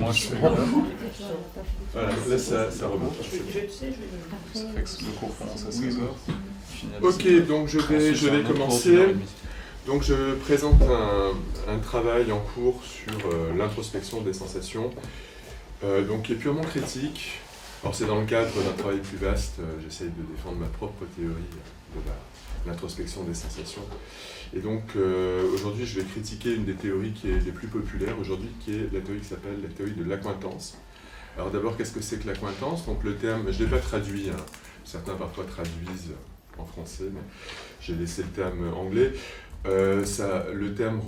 moi je suis là. Voilà, là ça remonte. Ça fait que le cours commence à 16h. Ok, donc je vais commencer. Donc je présente un travail en cours sur l'introspection des sensations, donc qui est purement critique. Alors c'est dans le cadre d'un travail plus vaste, j'essaye de défendre ma propre théorie de l'introspection des sensations. Et donc aujourd'hui je vais critiquer une des théories qui est les plus populaires aujourd'hui, qui est la théorie qui s'appelle la théorie de l'accointance. Alors d'abord, qu'est-ce que c'est que l'accointance? Donc le terme, je ne l'ai pas traduit, hein. Certains parfois traduisent en français, mais j'ai laissé le terme anglais. Le terme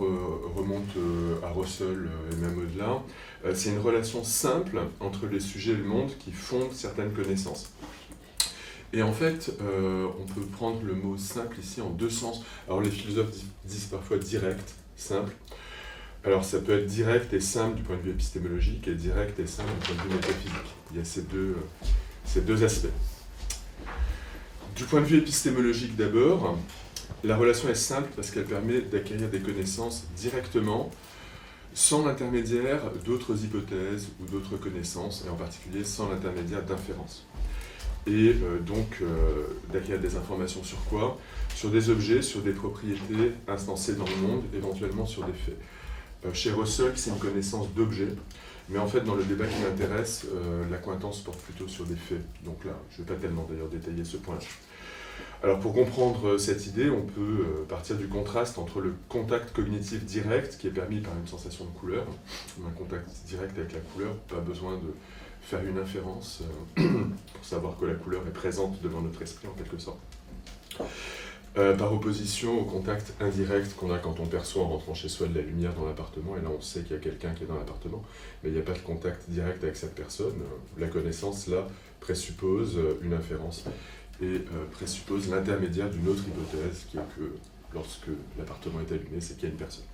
remonte à Russell et même au-delà. C'est une relation simple entre les sujets et le monde qui fondent certaines connaissances. Et en fait, on peut prendre le mot simple ici en deux sens. Alors les philosophes disent parfois direct, simple. Alors ça peut être direct et simple du point de vue épistémologique et direct et simple du point de vue métaphysique. Il y a ces deux aspects. Du point de vue épistémologique d'abord, la relation est simple parce qu'elle permet d'acquérir des connaissances directement, sans l'intermédiaire d'autres hypothèses ou d'autres connaissances, et en particulier sans l'intermédiaire d'inférences. Et donc d'acquérir des informations sur quoi? Sur des objets, sur des propriétés instancées dans le monde, éventuellement sur des faits. Chez Russell, c'est une connaissance d'objets, mais en fait, dans le débat qui m'intéresse, l'accointance porte plutôt sur des faits. Donc là, je ne vais pas tellement d'ailleurs détailler ce point-là. Alors pour comprendre cette idée, on peut partir du contraste entre le contact cognitif direct, qui est permis par une sensation de couleur, un contact direct avec la couleur, pas besoin de faire une inférence pour savoir que la couleur est présente devant notre esprit en quelque sorte. Par opposition au contact indirect qu'on a quand on perçoit en rentrant chez soi de la lumière dans l'appartement, et là on sait qu'il y a quelqu'un qui est dans l'appartement, mais il n'y a pas de contact direct avec cette personne. La connaissance, là, présuppose une inférence et présuppose l'intermédiaire d'une autre hypothèse, qui est que lorsque l'appartement est allumé, c'est qu'il y a une personne.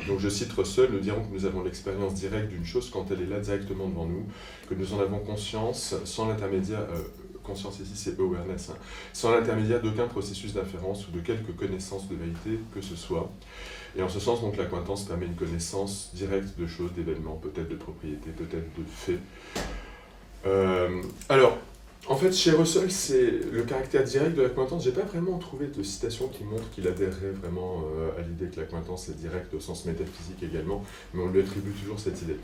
Donc je cite Russell, nous dirons que nous avons l'expérience directe d'une chose quand elle est là directement devant nous, que nous en avons conscience sans l'intermédiaire... conscience ici c'est awareness, hein, sans l'intermédiaire d'aucun processus d'inférence ou de quelque connaissance de vérité que ce soit. Et en ce sens, donc, l'accointance permet une connaissance directe de choses, d'événements, peut-être de propriétés, peut-être de faits. Alors, en fait, chez Russell, c'est le caractère direct de l'accointance. Je n'ai pas vraiment trouvé de citation qui montre qu'il adhérerait vraiment à l'idée que l'accointance est directe au sens métaphysique également, mais on lui attribue toujours cette idée.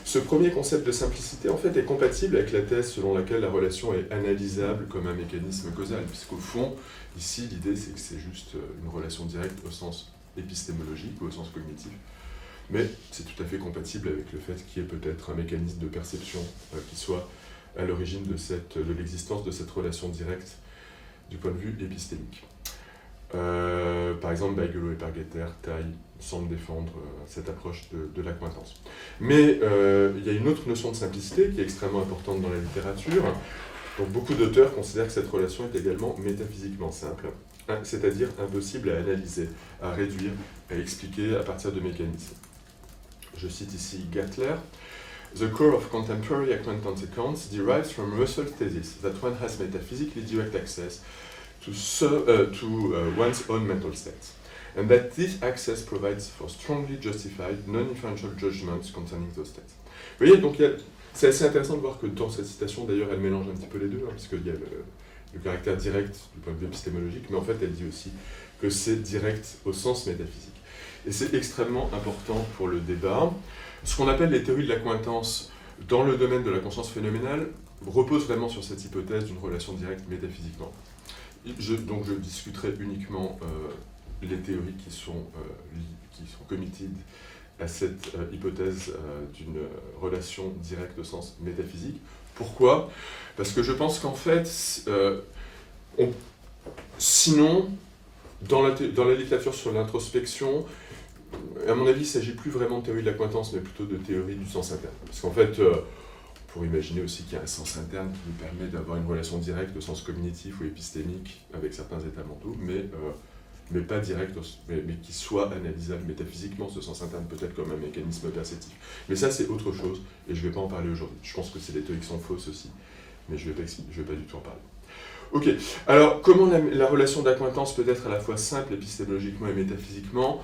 Ce premier concept de simplicité en fait est compatible avec la thèse selon laquelle la relation est analysable comme un mécanisme causal, puisqu'au fond, ici, l'idée c'est que c'est juste une relation directe au sens épistémologique ou au sens cognitif, mais c'est tout à fait compatible avec le fait qu'il y ait peut-être un mécanisme de perception qui soit à l'origine de l'existence de cette relation directe du point de vue épistémique. Par exemple, Bigelow et Pargeter, Taille semblent défendre cette approche de l'accointance. Mais il y a une autre notion de simplicité qui est extrêmement importante dans la littérature. Donc, beaucoup d'auteurs considèrent que cette relation est également métaphysiquement simple, c'est-à-dire impossible à analyser, à réduire, à expliquer à partir de mécanismes. Je cite ici Gertler. The core of contemporary acquaintance accounts derives from Russell's thesis that one has metaphysically direct access to one's own mental states, and that this access provides for strongly justified, non-inferential judgments concerning those states. Vous voyez, donc c'est assez intéressant de voir que dans cette citation, d'ailleurs, elle mélange un petit peu les deux, hein, parce qu'il y a le caractère direct du point de vue épistémologique, mais en fait, elle dit aussi que c'est direct au sens métaphysique. Et c'est extrêmement important pour le débat. Ce qu'on appelle les théories de l'accointance dans le domaine de la conscience phénoménale repose vraiment sur cette hypothèse d'une relation directe métaphysiquement. Donc je discuterai uniquement les théories qui sont committed à cette hypothèse d'une relation directe au sens métaphysique. Pourquoi? Parce que je pense qu'en fait, sinon, dans la littérature sur l'introspection, à mon avis, il ne s'agit plus vraiment de théorie de l'accointance, mais plutôt de théorie du sens interne. Parce qu'en fait, on pourrait imaginer aussi qu'il y a un sens interne qui nous permet d'avoir une relation directe au sens cognitif ou épistémique avec certains états mentaux, mais pas direct, mais qui soit analysable métaphysiquement, ce sens interne, peut-être comme un mécanisme perceptif. Mais ça, c'est autre chose, et je ne vais pas en parler aujourd'hui. Je pense que c'est des théories qui sont fausses aussi, mais je ne vais pas du tout en parler. Ok, alors comment la relation d'accointance peut être à la fois simple épistémologiquement et métaphysiquement?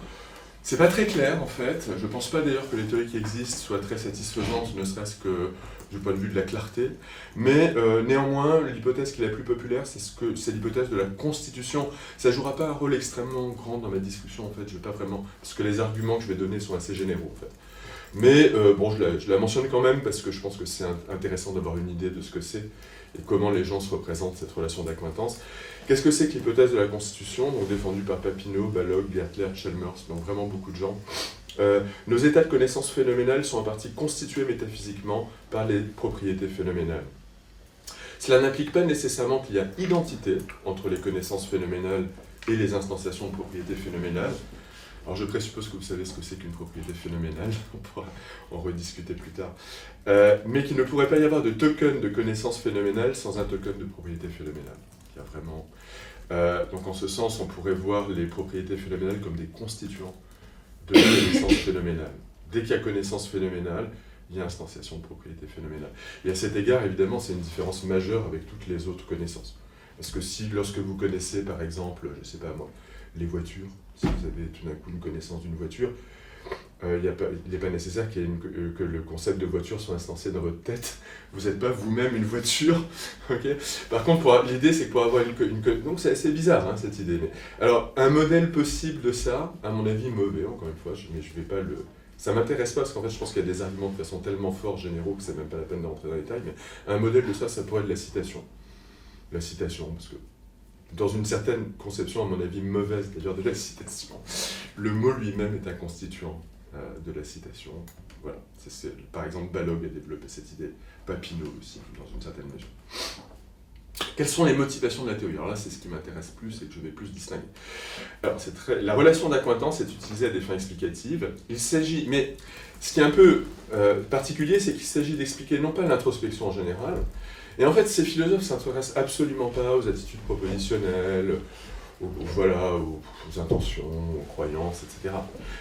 C'est pas très clair en fait. Je pense pas d'ailleurs que les théories qui existent soient très satisfaisantes, ne serait-ce que du point de vue de la clarté. Mais néanmoins, l'hypothèse qui est la plus populaire, c'est l'hypothèse de la constitution. Ça jouera pas un rôle extrêmement grand dans ma discussion en fait. Je vais pas vraiment, parce que les arguments que je vais donner sont assez généraux en fait. Mais bon, je la mentionne quand même parce que je pense que c'est intéressant d'avoir une idée de ce que c'est et comment les gens se représentent cette relation d'accointance. Qu'est-ce que c'est que l'hypothèse de la constitution, donc défendue par Papineau, Balog, Gertler, Chalmers, donc vraiment beaucoup de gens. Nos états de connaissance phénoménale sont en partie constitués métaphysiquement par les propriétés phénoménales. Cela n'implique pas nécessairement qu'il y a identité entre les connaissances phénoménales et les instantiations de propriétés phénoménales. Alors je présuppose que vous savez ce que c'est qu'une propriété phénoménale, on pourra en rediscuter plus tard, mais qu'il ne pourrait pas y avoir de token de connaissance phénoménale sans un token de propriété phénoménale. Il y a vraiment... donc en ce sens, on pourrait voir les propriétés phénoménales comme des constituants de la connaissance phénoménale. Dès qu'il y a connaissance phénoménale, il y a instantiation de propriété phénoménale. Et à cet égard, évidemment, c'est une différence majeure avec toutes les autres connaissances. Parce que si, lorsque vous connaissez, par exemple, je ne sais pas moi, les voitures, si vous avez tout d'un coup une connaissance d'une voiture, il n'est pas nécessaire que le concept de voiture soit instancié dans votre tête. Vous n'êtes pas vous-même une voiture. Okay. Par contre, l'idée, c'est que pour avoir donc c'est assez bizarre, hein, cette idée. Mais, alors, un modèle possible de ça, à mon avis, mauvais, encore une fois, mais je vais pas le... Ça m'intéresse pas, parce qu'en fait, je pense qu'il y a des arguments de façon tellement forts, généraux, que c'est même pas la peine de rentrer dans les détails, mais un modèle de ça pourrait être la citation. La citation, parce que dans une certaine conception, à mon avis, mauvaise d'ailleurs de la citation, le mot lui-même est un constituant de la citation. Voilà. Par exemple, Balog a développé cette idée, Papineau aussi, dans une certaine mesure. Quelles sont les motivations de la théorie? Alors là, c'est ce qui m'intéresse plus et que je vais plus distinguer. Alors, la relation d'accointance est utilisée à des fins explicatives. Il s'agit, mais ce qui est un peu particulier, c'est qu'il s'agit d'expliquer non pas l'introspection en général, et en fait, ces philosophes ne s'intéressent absolument pas aux attitudes propositionnelles, aux intentions, aux croyances, etc.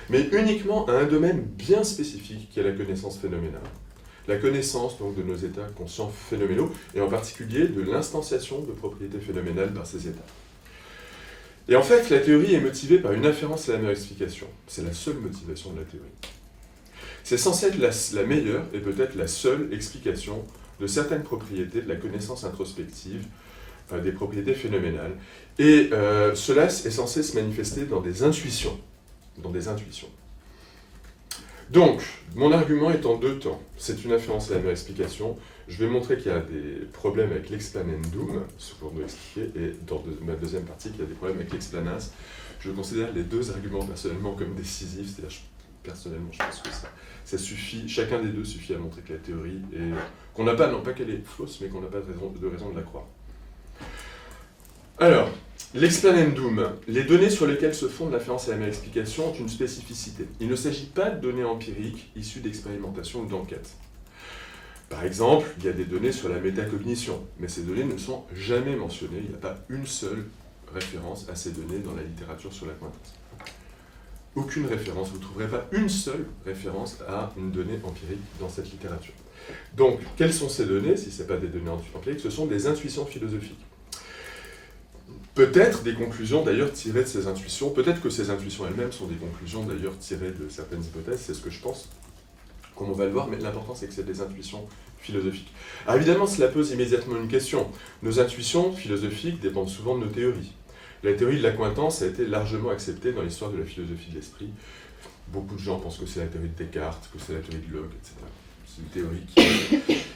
Mais uniquement à un domaine bien spécifique qui est la connaissance phénoménale. La connaissance donc, de nos états conscients phénoménaux, et en particulier de l'instanciation de propriétés phénoménales par ces états. Et en fait, la théorie est motivée par une inférence à la meilleure explication. C'est la seule motivation de la théorie. C'est censé être la meilleure et peut-être la seule explication de certaines propriétés de la connaissance introspective, des propriétés phénoménales. Et cela est censé se manifester dans des intuitions. Donc, mon argument est en deux temps. C'est une inférence à la meilleure explication. Je vais montrer qu'il y a des problèmes avec l'explanendum, ce qu'on doit expliquer, et dans ma deuxième partie, qu'il y a des problèmes avec l'explanans. Je considère les deux arguments personnellement comme décisifs, c'est-à-dire personnellement, je pense que ça suffit, chacun des deux suffit à montrer que la théorie est... qu'on n'a pas, non pas qu'elle est fausse, mais qu'on n'a pas de raison de la croire. Alors, l'explanendum, les données sur lesquelles se fonde l'inférence à la meilleure explication ont une spécificité. Il ne s'agit pas de données empiriques issues d'expérimentation ou d'enquête. Par exemple, il y a des données sur la métacognition, mais ces données ne sont jamais mentionnées, il n'y a pas une seule référence à ces données dans la littérature sur l'accointance. Aucune référence, vous ne trouverez pas une seule référence à une donnée empirique dans cette littérature. Donc, quelles sont ces données? Si ce n'est pas des données empiriques, ce sont des intuitions philosophiques. Peut-être des conclusions d'ailleurs tirées de ces intuitions, peut-être que ces intuitions elles-mêmes sont des conclusions d'ailleurs tirées de certaines hypothèses, c'est ce que je pense, comme on va le voir, mais l'important c'est que c'est des intuitions philosophiques. Alors évidemment, cela pose immédiatement une question. Nos intuitions philosophiques dépendent souvent de nos théories. La théorie de l'accointance a été largement acceptée dans l'histoire de la philosophie de l'esprit. Beaucoup de gens pensent que c'est la théorie de Descartes, que c'est la théorie de Locke, etc. C'est une théorie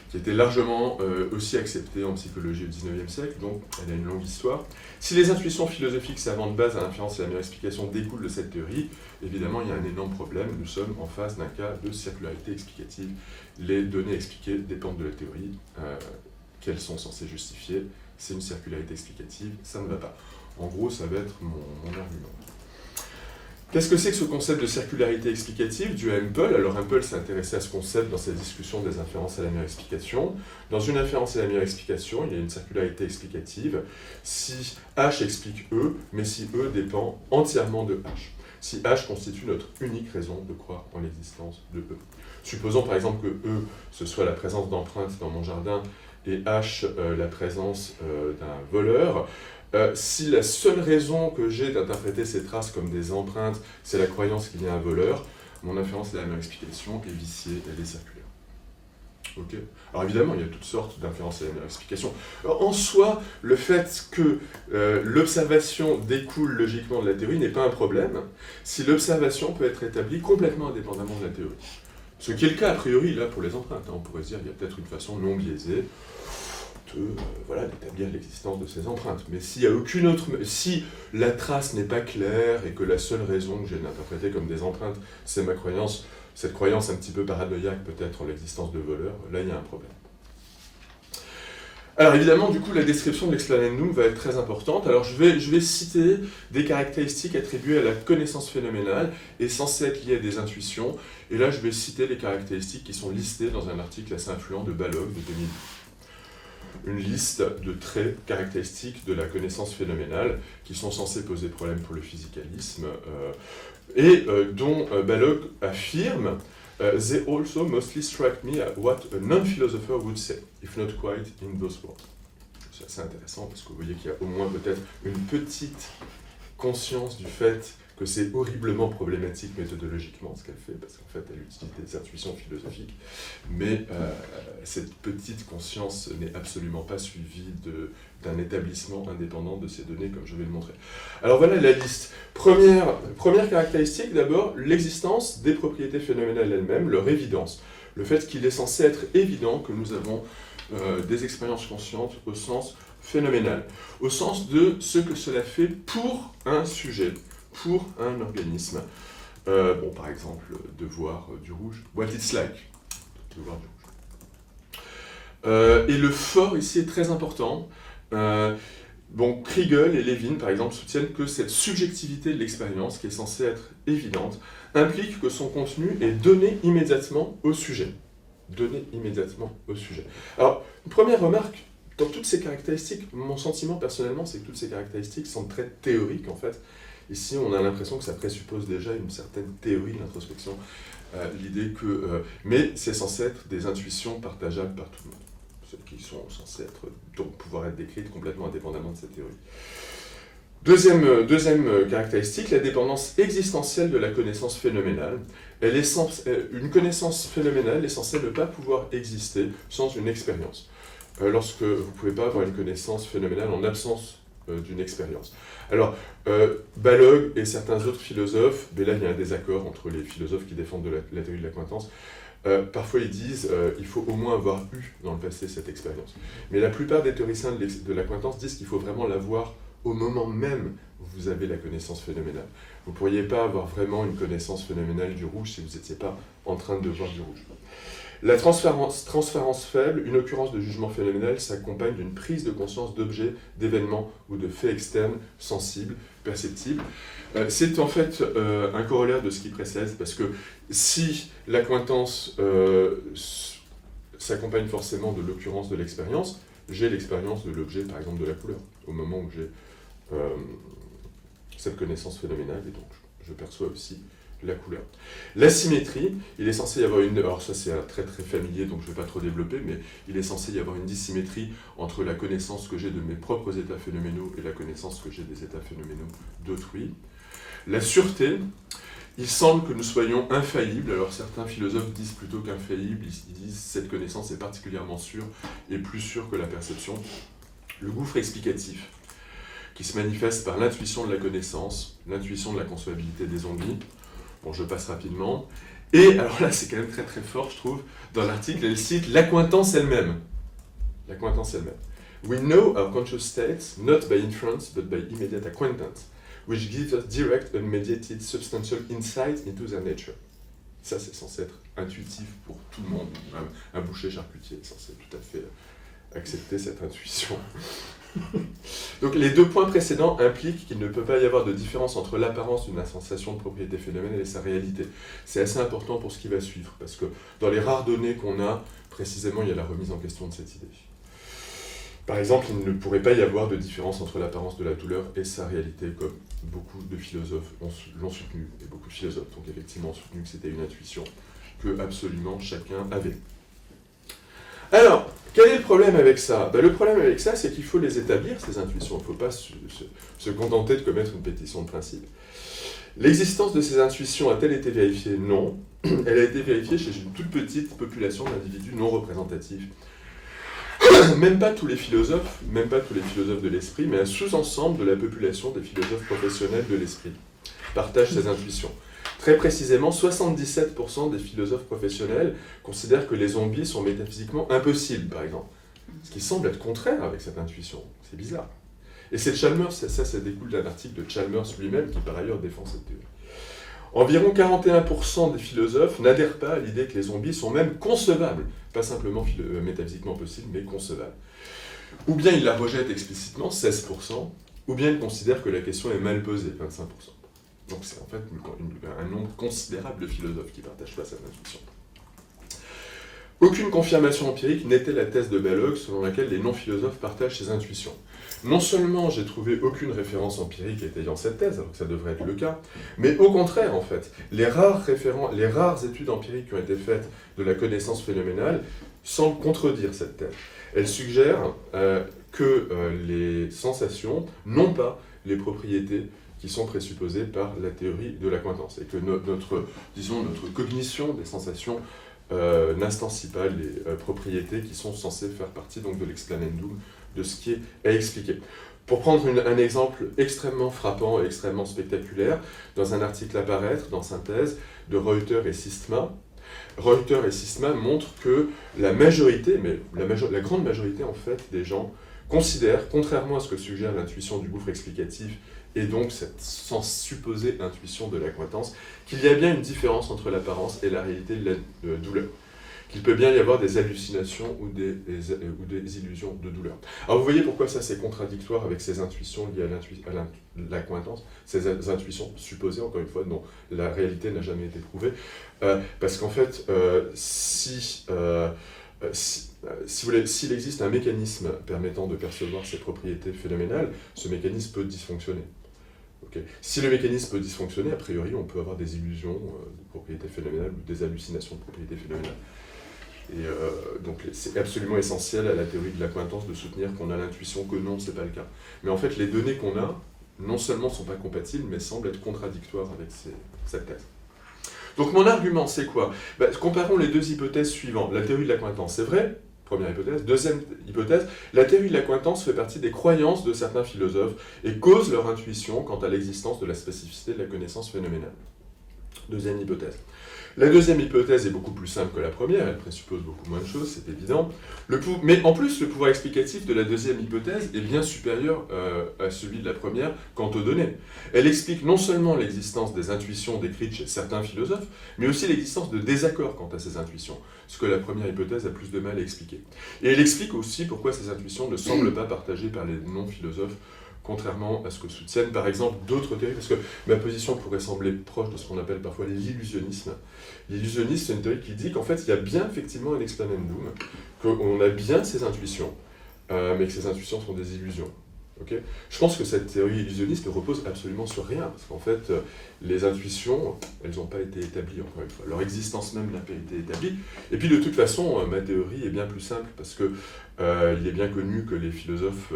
qui était largement aussi acceptée en psychologie au XIXe siècle, donc elle a une longue histoire. Si les intuitions philosophiques servant de base à l'inférence et à la meilleure explication découlent de cette théorie, évidemment il y a un énorme problème, nous sommes en face d'un cas de circularité explicative. Les données expliquées dépendent de la théorie qu'elles sont censées justifier, c'est une circularité explicative, ça ne va pas. En gros, ça va être mon argument. Qu'est-ce que c'est que ce concept de circularité explicative dû à Hempel? Alors Hempel s'est intéressé à ce concept dans sa discussion des inférences à la meilleure explication. Dans une inférence à la meilleure explication, il y a une circularité explicative si H explique E, mais si E dépend entièrement de H. Si H constitue notre unique raison de croire en l'existence de E. Supposons par exemple que E, ce soit la présence d'empreintes dans mon jardin, et H, la présence d'un voleur. si la seule raison que j'ai d'interpréter ces traces comme des empreintes, c'est la croyance qu'il y a un voleur, mon inférence de la même explication est viciée, elle est circulaire. Okay. Alors évidemment, il y a toutes sortes d'inférences à la même explication. Alors, en soi, le fait que l'observation découle logiquement de la théorie n'est pas un problème si l'observation peut être établie complètement indépendamment de la théorie. Ce qui est le cas a priori là pour les empreintes. On pourrait se dire qu'il y a peut-être une façon non biaisée d'établir l'existence de ces empreintes. Mais s'il y a aucune autre, si la trace n'est pas claire et que la seule raison que j'ai d'interpréter comme des empreintes, c'est ma croyance, cette croyance un petit peu paranoïaque peut-être en l'existence de voleurs, là il y a un problème. Alors évidemment, du coup, la description de l'explanandum va être très importante. Alors je vais citer des caractéristiques attribuées à la connaissance phénoménale et censées être liées à des intuitions. Et là, je vais citer les caractéristiques qui sont listées dans un article assez influent de Balog de 2010. Une liste de traits caractéristiques de la connaissance phénoménale qui sont censés poser problème pour le physicalisme dont Balog affirme they also mostly strike me at what a non-philosopher would say, if not quite in those words. C'est assez intéressant parce que vous voyez qu'il y a au moins peut-être une petite conscience du fait que c'est horriblement problématique méthodologiquement ce qu'elle fait, parce qu'en fait elle utilise des intuitions philosophiques, mais cette petite conscience n'est absolument pas suivie d'un établissement indépendant de ces données, comme je vais le montrer. Alors voilà la liste. Première caractéristique, d'abord, l'existence des propriétés phénoménales elles-mêmes, leur évidence. Le fait qu'il est censé être évident que nous avons des expériences conscientes au sens phénoménal, au sens de ce que cela fait pour un sujet, pour un organisme. Par exemple, de voir du rouge. What it's like, de voir du rouge. Et le fort ici est très important. Kriegel et Levin, par exemple, soutiennent que cette subjectivité de l'expérience, qui est censée être évidente, implique que son contenu est donné immédiatement au sujet. Donné immédiatement au sujet. Alors, une première remarque, dans toutes ces caractéristiques, mon sentiment personnellement, c'est que toutes ces caractéristiques sont très théoriques, en fait. Ici, on a l'impression que ça présuppose déjà une certaine théorie de l'introspection, l'idée que... mais c'est censé être des intuitions partageables par tout le monde, celles qui sont censées pouvoir être décrites complètement indépendamment de cette théorie. Deuxième caractéristique, la dépendance existentielle de la connaissance phénoménale. Une connaissance phénoménale est censée ne pas pouvoir exister sans une expérience. Lorsque vous ne pouvez pas avoir une connaissance phénoménale en absence d'une expérience. Alors, Balog et certains autres philosophes, mais là il y a un désaccord entre les philosophes qui défendent la théorie de l'accointance, parfois ils disent il faut au moins avoir eu dans le passé cette expérience. Mais la plupart des théoriciens de l'accointance disent qu'il faut vraiment l'avoir au moment même où vous avez la connaissance phénoménale. Vous ne pourriez pas avoir vraiment une connaissance phénoménale du rouge si vous n'étiez pas en train de voir du rouge. La transférence faible, une occurrence de jugement phénoménal, s'accompagne d'une prise de conscience d'objets, d'événements ou de faits externes, sensibles, perceptibles. C'est en fait un corollaire de ce qui précède, parce que si l'accointance s'accompagne forcément de l'occurrence de l'expérience, j'ai l'expérience de l'objet, par exemple de la couleur, au moment où j'ai cette connaissance phénoménale, et donc je perçois aussi la couleur. La symétrie, il est censé y avoir une... Alors ça c'est un trait très familier, donc je ne vais pas trop développer, mais il est censé y avoir une dissymétrie entre la connaissance que j'ai de mes propres états phénoménaux et la connaissance que j'ai des états phénoménaux d'autrui. La sûreté, il semble que nous soyons infaillibles. Alors certains philosophes disent plutôt qu'infaillibles, ils disent cette connaissance est particulièrement sûre et plus sûre que la perception. Le gouffre explicatif, qui se manifeste par l'intuition de la connaissance, l'intuition de la concevabilité des ondes. Bon, je passe rapidement. Et alors là, c'est quand même très très fort, je trouve. Dans l'article, elle cite l'accointance elle-même. L'accointance elle-même. We know our conscious states not by inference but by immediate acquaintance, which gives us direct and mediated substantial insight into their nature. Ça, c'est censé être intuitif pour tout le monde. Un boucher charcutier est censé tout à fait accepter cette intuition. Donc les deux points précédents impliquent qu'il ne peut pas y avoir de différence entre l'apparence d'une sensation de propriété phénoménale et sa réalité. C'est assez important pour ce qui va suivre, parce que dans les rares données qu'on a, précisément, il y a la remise en question de cette idée. Par exemple, il ne pourrait pas y avoir de différence entre l'apparence de la douleur et sa réalité, comme beaucoup de philosophes l'ont soutenu, et beaucoup de philosophes ont effectivement soutenu que c'était une intuition que absolument chacun avait. Alors, Quel est le problème avec ça? Le problème avec ça, c'est qu'il faut les établir, ces intuitions. Il ne faut pas se contenter de commettre une pétition de principe. L'existence de ces intuitions a-t-elle été vérifiée? Non. Elle a été vérifiée chez une toute petite population d'individus non représentatifs. Même pas tous les philosophes de l'esprit, mais un sous-ensemble de la population des philosophes professionnels de l'esprit partagent ces intuitions. Très précisément, 77% des philosophes professionnels considèrent que les zombies sont métaphysiquement impossibles, par exemple. Ce qui semble être contraire avec cette intuition. C'est bizarre. Et c'est Chalmers, ça découle d'un article de Chalmers lui-même, qui par ailleurs défend cette théorie. Environ 41% des philosophes n'adhèrent pas à l'idée que les zombies sont même concevables, pas simplement métaphysiquement possibles, mais concevables. Ou bien ils la rejettent explicitement, 16%, ou bien ils considèrent que la question est mal posée, 25%. Donc c'est en fait un nombre considérable de philosophes qui partagent pas cette intuition. Aucune confirmation empirique n'était la thèse de Balog selon laquelle les non-philosophes partagent ces intuitions. Non seulement j'ai trouvé aucune référence empirique étayant cette thèse, alors que ça devrait être le cas, mais au contraire en fait, les rares études empiriques qui ont été faites de la connaissance phénoménale semblent contredire cette thèse. Elles suggèrent que les sensations n'ont pas les propriétés qui sont présupposées par la théorie de l'accointance, et que notre cognition des sensations n'instancie pas les propriétés qui sont censées faire partie donc, de l'explanendum, de ce qui est à expliquer. Pour prendre un exemple extrêmement frappant et extrêmement spectaculaire, dans un article à paraître, dans Synthèse, de Reuter et Sistma montrent que la majorité, mais la grande majorité en fait des gens, considèrent, contrairement à ce que suggère l'intuition du gouffre explicatif, et donc cette sans supposée intuition de l'accointance, qu'il y a bien une différence entre l'apparence et la réalité de la douleur. Qu'il peut bien y avoir des hallucinations ou des illusions de douleur. Alors vous voyez pourquoi ça c'est contradictoire avec ces intuitions liées à l'accointance, ces intuitions supposées, encore une fois, dont la réalité n'a jamais été prouvée. Parce qu'en fait, s'il existe un mécanisme permettant de percevoir ces propriétés phénoménales, ce mécanisme peut dysfonctionner. Okay. Si le mécanisme peut dysfonctionner, a priori, on peut avoir des illusions de propriétés phénoménales ou des hallucinations de propriétés phénoménales. Et donc c'est absolument essentiel à la théorie de l'accointance de soutenir qu'on a l'intuition que non, c'est pas le cas. Mais en fait, les données qu'on a, non seulement ne sont pas compatibles, mais semblent être contradictoires avec cette thèse. Donc mon argument, c'est quoi? Comparons les deux hypothèses suivantes. La théorie de l'accointance, c'est vrai? Première hypothèse. Deuxième hypothèse, la théorie de l'accointance fait partie des croyances de certains philosophes et cause leur intuition quant à l'existence de la spécificité de la connaissance phénoménale. Deuxième hypothèse. La deuxième hypothèse est beaucoup plus simple que la première, elle présuppose beaucoup moins de choses, c'est évident. Mais en plus, le pouvoir explicatif de la deuxième hypothèse est bien supérieur à celui de la première quant aux données. Elle explique non seulement l'existence des intuitions décrites chez certains philosophes, mais aussi l'existence de désaccords quant à ces intuitions, ce que la première hypothèse a plus de mal à expliquer. Et elle explique aussi pourquoi ces intuitions ne semblent pas partagées par les non-philosophes, contrairement à ce que soutiennent par exemple d'autres théories, parce que ma position pourrait sembler proche de ce qu'on appelle parfois l'illusionnisme. L'illusionnisme, c'est une théorie qui dit qu'en fait, il y a bien effectivement un explanandum, qu'on a bien ces intuitions, mais que ces intuitions sont des illusions. Okay. Je pense que cette théorie illusionniste ne repose absolument sur rien, parce qu'en fait, les intuitions, elles n'ont pas été établies, encore une fois. Leur existence même n'a pas été établie. Et puis, de toute façon, ma théorie est bien plus simple, parce que il est bien connu que les philosophes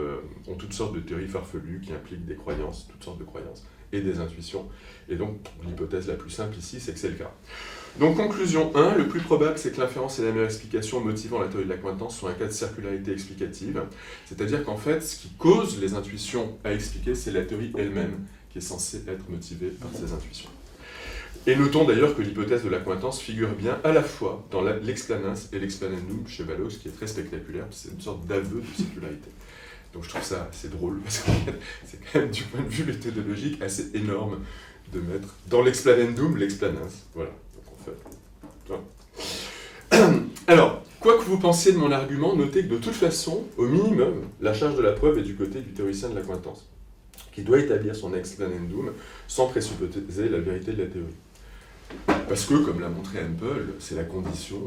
ont toutes sortes de théories farfelues qui impliquent des croyances, toutes sortes de croyances, et des intuitions. Et donc, l'hypothèse la plus simple ici, c'est que c'est le cas. Donc, conclusion 1, le plus probable, c'est que l'inférence et la meilleure explication motivant la théorie de l'accointance sont un cas de circularité explicative, c'est-à-dire qu'en fait, ce qui cause les intuitions à expliquer, c'est la théorie elle-même qui est censée être motivée par ces intuitions. Et notons d'ailleurs que l'hypothèse de l'accointance figure bien à la fois dans l'explanans et l'explanandum chez Balog, ce qui est très spectaculaire, c'est une sorte d'aveu de circularité. Donc je trouve ça assez drôle, parce que c'est quand même du point de vue méthodologique assez énorme de mettre dans l'explanandum l'explanans. Voilà. Alors, quoi que vous pensiez de mon argument, notez que de toute façon, au minimum, la charge de la preuve est du côté du théoricien de l'accointance, qui doit établir son explanandum sans présupposer la vérité de la théorie. Parce que, comme l'a montré Hempel, c'est la condition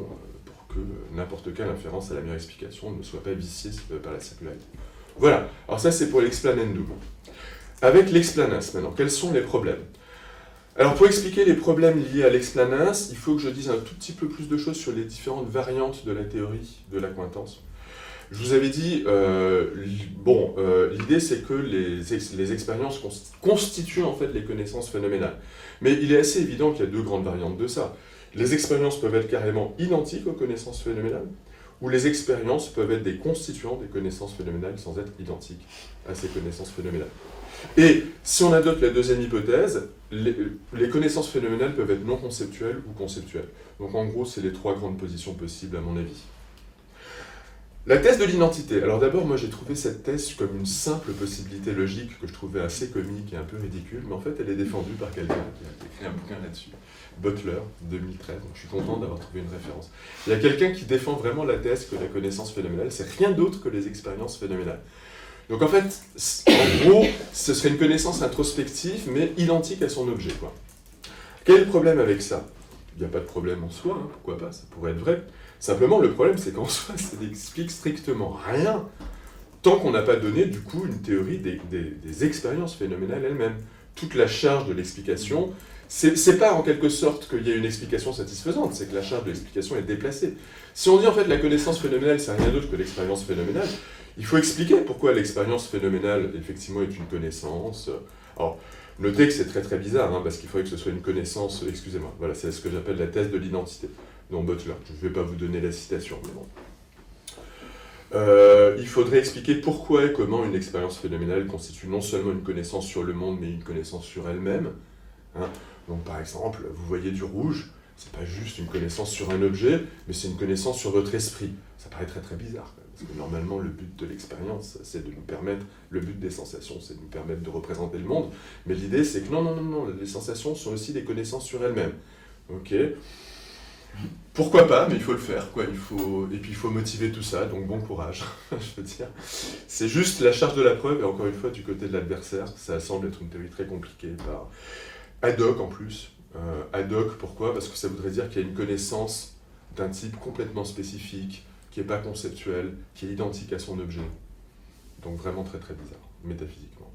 pour que n'importe quelle inférence à la meilleure explication ne soit pas viciée par la circularité. Voilà, alors ça c'est pour l'explanandum. Avec l'explanans maintenant, quels sont les problèmes ? Alors pour expliquer les problèmes liés à l'explanans, il faut que je dise un tout petit peu plus de choses sur les différentes variantes de la théorie de l'accointance. Je vous avais dit, l'idée c'est que les expériences constituent en fait les connaissances phénoménales. Mais il est assez évident qu'il y a deux grandes variantes de ça. Les expériences peuvent être carrément identiques aux connaissances phénoménales, ou les expériences peuvent être des constituants des connaissances phénoménales sans être identiques à ces connaissances phénoménales. Et si on adopte la deuxième hypothèse, les connaissances phénoménales peuvent être non conceptuelles ou conceptuelles. Donc en gros, c'est les trois grandes positions possibles à mon avis. La thèse de l'identité. Alors d'abord, moi j'ai trouvé cette thèse comme une simple possibilité logique que je trouvais assez comique et un peu ridicule, mais en fait elle est défendue par quelqu'un qui a écrit un bouquin là-dessus, Butler, 2013, donc je suis content d'avoir trouvé une référence. Il y a quelqu'un qui défend vraiment la thèse que la connaissance phénoménale, c'est rien d'autre que les expériences phénoménales. Donc en fait, en gros, ce serait une connaissance introspective, mais identique à son objet, quoi. Quel est le problème avec ça? Il n'y a pas de problème en soi, hein, pourquoi pas, ça pourrait être vrai. Simplement, le problème, c'est qu'en soi, ça n'explique strictement rien, tant qu'on n'a pas donné, du coup, une théorie des expériences phénoménales elles-mêmes. Toute la charge de l'explication, c'est pas en quelque sorte qu'il y a une explication satisfaisante, c'est que la charge de l'explication est déplacée. Si on dit, en fait, la connaissance phénoménale, c'est rien d'autre que l'expérience phénoménale, il faut expliquer pourquoi l'expérience phénoménale, effectivement, est une connaissance. Alors, notez que c'est très très bizarre, hein, parce qu'il faudrait que ce soit une connaissance, excusez-moi, voilà, c'est ce que j'appelle la thèse de l'identité, dont Butler. Je ne vais pas vous donner la citation, mais bon. Il faudrait expliquer pourquoi et comment une expérience phénoménale constitue non seulement une connaissance sur le monde, mais une connaissance sur elle-même. Hein. Donc par exemple, vous voyez du rouge, c'est pas juste une connaissance sur un objet, mais c'est une connaissance sur votre esprit. Ça paraît très très bizarre, parce que normalement le but de l'expérience, c'est de nous permettre, le but des sensations, c'est de nous permettre de représenter le monde, mais l'idée c'est que non, les sensations sont aussi des connaissances sur elles-mêmes. Ok. Pourquoi pas, mais il faut le faire, quoi. Et puis il faut motiver tout ça, donc bon courage, je veux dire. C'est juste la charge de la preuve, et encore une fois, du côté de l'adversaire, ça semble être une théorie très compliquée, par ad hoc en plus. Ad hoc, pourquoi? Parce que ça voudrait dire qu'il y a une connaissance d'un type complètement spécifique, qui n'est pas conceptuel, qui est identique à son objet. Donc vraiment très très bizarre, métaphysiquement.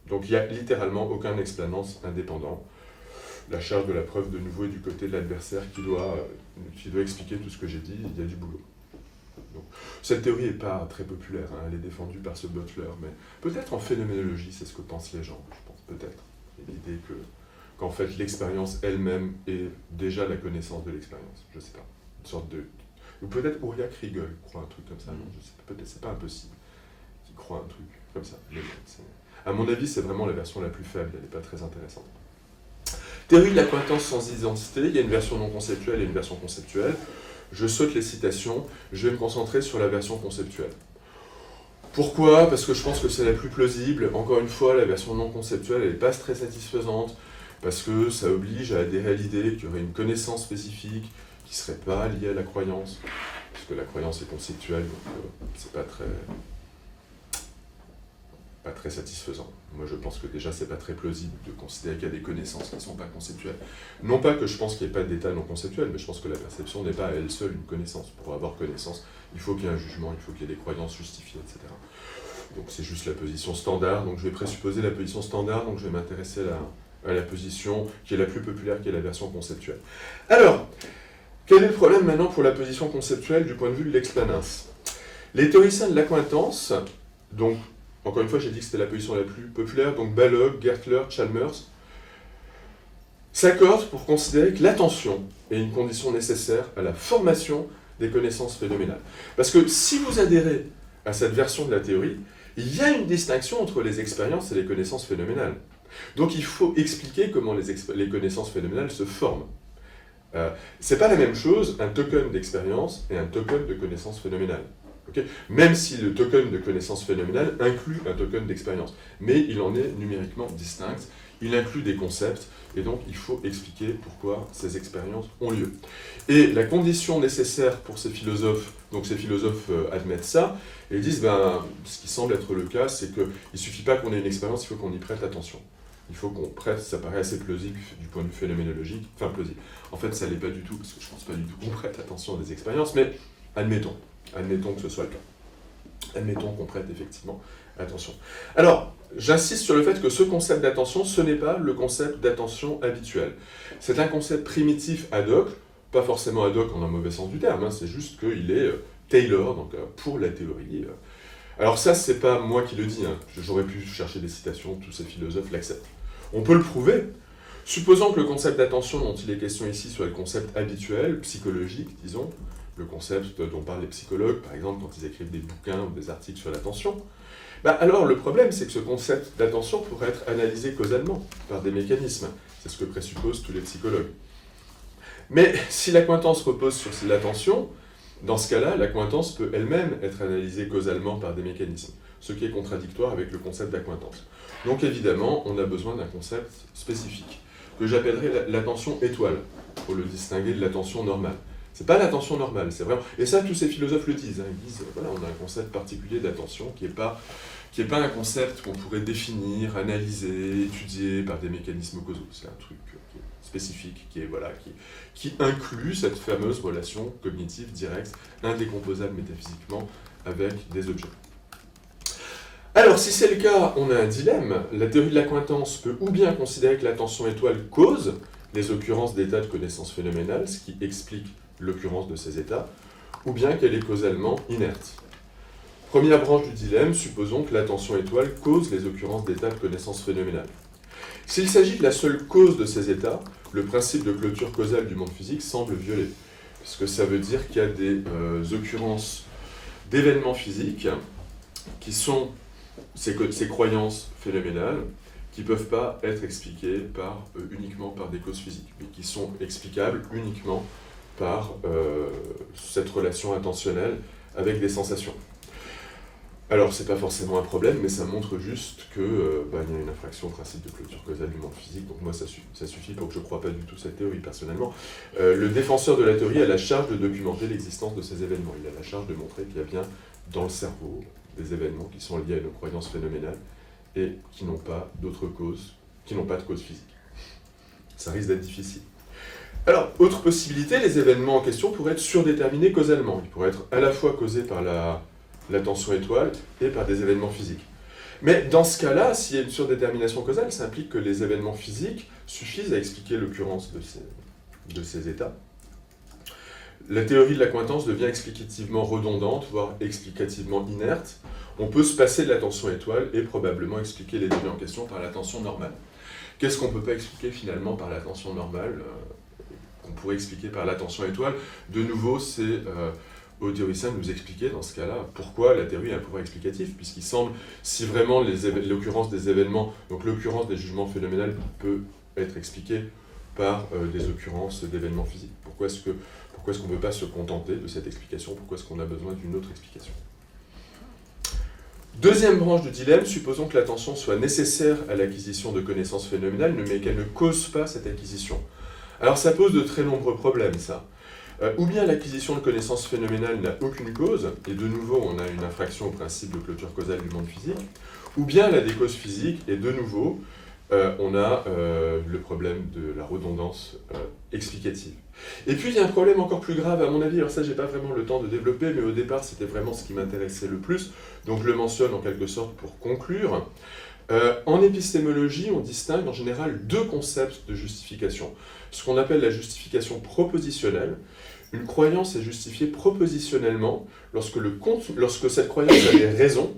Donc il n'y a littéralement aucun explanance indépendant. La charge de la preuve de nouveau est du côté de l'adversaire qui doit expliquer tout ce que j'ai dit, il y a du boulot. Donc, cette théorie n'est pas très populaire, hein, elle est défendue par ce Butler, mais peut-être en phénoménologie, c'est ce que pensent les gens, je pense, peut-être. L'idée qu'en fait l'expérience elle-même est déjà la connaissance de l'expérience, je ne sais pas. Une sorte de... Ou peut-être Uriah Kriegel croit un truc comme ça, non, je sais pas, peut-être c'est pas impossible qu'il croit un truc comme ça. Mais à mon avis, c'est vraiment la version la plus faible, elle n'est pas très intéressante. Théorie de l'accointance sans identité, il y a une version non conceptuelle et une version conceptuelle. Je saute les citations, je vais me concentrer sur la version conceptuelle. Pourquoi? Parce que je pense que c'est la plus plausible. Encore une fois, la version non conceptuelle, elle n'est pas très satisfaisante, parce que ça oblige à adhérer à l'idée qu'il y aurait une connaissance spécifique qui ne serait pas liée à la croyance, parce que la croyance est conceptuelle, donc c'est pas très satisfaisant. Moi, je pense que déjà, c'est pas très plausible de considérer qu'il y a des connaissances qui ne sont pas conceptuelles. Non pas que je pense qu'il n'y ait pas d'état non conceptuel, mais je pense que la perception n'est pas à elle seule une connaissance. Pour avoir connaissance, il faut qu'il y ait un jugement, il faut qu'il y ait des croyances justifiées, etc. Donc c'est juste la position standard. Donc je vais présupposer la position standard, donc je vais m'intéresser à la position qui est la plus populaire, qui est la version conceptuelle. Alors, quel est le problème maintenant pour la position conceptuelle du point de vue de l'explanance? Les théoriciens de l'accointance, donc encore une fois, j'ai dit que c'était la position la plus populaire, donc Balog, Gertler, Chalmers, s'accordent pour considérer que l'attention est une condition nécessaire à la formation des connaissances phénoménales. Parce que si vous adhérez à cette version de la théorie, il y a une distinction entre les expériences et les connaissances phénoménales. Donc il faut expliquer comment les connaissances phénoménales se forment. C'est pas la même chose, un token d'expérience et un token de connaissance phénoménale. Okay. Même si le token de connaissance phénoménale inclut un token d'expérience. Mais il en est numériquement distinct, il inclut des concepts, et donc il faut expliquer pourquoi ces expériences ont lieu. Et la condition nécessaire pour ces philosophes, donc ces philosophes admettent ça, et ils disent, ce qui semble être le cas, c'est qu'il ne suffit pas qu'on ait une expérience, il faut qu'on y prête attention. Il faut qu'on prête, ça paraît assez plausible du point de vue phénoménologique, enfin plausible. En fait, ça ne l'est pas du tout, parce que je ne pense pas du tout qu'on prête attention à des expériences, mais admettons que ce soit le cas. Admettons qu'on prête effectivement attention. Alors, j'insiste sur le fait que ce concept d'attention, ce n'est pas le concept d'attention habituel. C'est un concept primitif ad hoc, pas forcément ad hoc en un mauvais sens du terme, hein, c'est juste qu'il est Taylor, donc pour la théorie. Alors ça, c'est pas moi qui le dis, hein. J'aurais pu chercher des citations, tous ces philosophes l'acceptent. On peut le prouver. Supposons que le concept d'attention dont il est question ici soit le concept habituel, psychologique, disons, le concept dont parlent les psychologues, par exemple, quand ils écrivent des bouquins ou des articles sur l'attention, alors le problème, c'est que ce concept d'attention pourrait être analysé causalement par des mécanismes. C'est ce que présupposent tous les psychologues. Mais si l'accointance repose sur l'attention, dans ce cas-là, l'accointance peut elle-même être analysée causalement par des mécanismes, ce qui est contradictoire avec le concept d'accointance. Donc évidemment, on a besoin d'un concept spécifique, que j'appellerais l'attention étoile, pour le distinguer de l'attention normale. C'est pas l'attention normale, c'est vraiment... Et ça, tous ces philosophes le disent. Ils disent, voilà, on a un concept particulier d'attention qui est pas un concept qu'on pourrait définir, analyser, étudier par des mécanismes causaux. C'est un truc spécifique qui inclut cette fameuse relation cognitive directe, indécomposable métaphysiquement, avec des objets. Alors, si c'est le cas, on a un dilemme. La théorie de l'accointance peut ou bien considérer que l'attention étoile cause les occurrences d'états de connaissance phénoménale, ce qui explique l'occurrence de ces états, ou bien qu'elle est causalement inerte. Première branche du dilemme, supposons que l'attention étoile cause les occurrences d'états de connaissance phénoménale. S'il s'agit de la seule cause de ces états, le principe de clôture causale du monde physique semble violé, puisque ça veut dire qu'il y a des occurrences d'événements physiques qui sont ces croyances phénoménales qui ne peuvent pas être expliquées uniquement par des causes physiques, mais qui sont explicables uniquement par cette relation intentionnelle avec des sensations. Alors, c'est pas forcément un problème, mais ça montre juste qu'il y a une infraction au principe de clôture causale du monde physique, donc moi ça suffit pour que je ne croie pas du tout cette théorie personnellement. Le défenseur de la théorie a la charge de documenter l'existence de ces événements, il a la charge de montrer qu'il y a bien dans le cerveau des événements qui sont liés à nos croyances phénoménales et qui n'ont pas d'autres causes, qui n'ont pas de cause physique. Ça risque d'être difficile. Alors, autre possibilité, les événements en question pourraient être surdéterminés causalement. Ils pourraient être à la fois causés par l'attention étoile et par des événements physiques. Mais dans ce cas-là, s'il y a une surdétermination causale, ça implique que les événements physiques suffisent à expliquer l'occurrence de ces états. La théorie de l'accointance devient explicativement redondante, voire explicativement inerte. On peut se passer de l'attention étoile et probablement expliquer les données en question par l'attention normale. Qu'est-ce qu'on ne peut pas expliquer finalement par l'attention normale qu'on pourrait expliquer par l'attention étoile? De nouveau, c'est aux théoriciens de nous expliquer dans ce cas-là pourquoi la théorie a un pouvoir explicatif, puisqu'il semble, si vraiment l'occurrence des événements, donc l'occurrence des jugements phénoménals peut être expliquée par des occurrences d'événements physiques. Pourquoi est-ce qu'on ne peut pas se contenter de cette explication? Pourquoi est-ce qu'on a besoin d'une autre explication? Deuxième branche du dilemme, supposons que l'attention soit nécessaire à l'acquisition de connaissances phénoménales, mais qu'elle ne cause pas cette acquisition. Alors ça pose de très nombreux problèmes, ça. Ou bien l'acquisition de connaissances phénoménales n'a aucune cause, et de nouveau on a une infraction au principe de clôture causale du monde physique, ou bien elle a des causes physiques, et de nouveau on a le problème de la redondance explicative. Et puis il y a un problème encore plus grave à mon avis, alors ça j'ai pas vraiment le temps de développer, mais au départ c'était vraiment ce qui m'intéressait le plus, donc je le mentionne en quelque sorte pour conclure. En épistémologie, on distingue en général deux concepts de justification. Ce qu'on appelle la justification propositionnelle. Une croyance est justifiée propositionnellement lorsque cette croyance a des raisons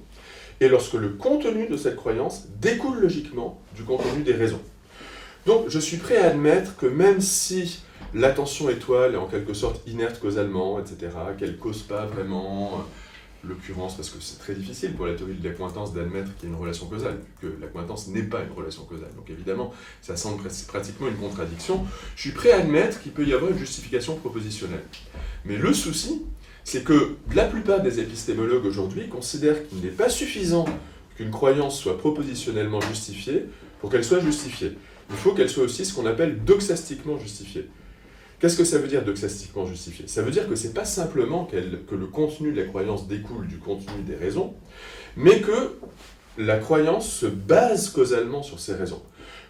et lorsque le contenu de cette croyance découle logiquement du contenu des raisons. Donc je suis prêt à admettre que même si l'attention étoile est en quelque sorte inerte causalement, etc., qu'elle ne cause pas vraiment l'occurrence, parce que c'est très difficile pour la théorie de l'accointance d'admettre qu'il y a une relation causale, que l'accointance n'est pas une relation causale. Donc évidemment, ça semble pratiquement une contradiction. Je suis prêt à admettre qu'il peut y avoir une justification propositionnelle. Mais le souci, c'est que la plupart des épistémologues aujourd'hui considèrent qu'il n'est pas suffisant qu'une croyance soit propositionnellement justifiée pour qu'elle soit justifiée. Il faut qu'elle soit aussi ce qu'on appelle doxastiquement justifiée. Qu'est-ce que ça veut dire doxastiquement justifié? Ça veut dire que ce n'est pas simplement que le contenu de la croyance découle du contenu des raisons, mais que la croyance se base causalement sur ces raisons,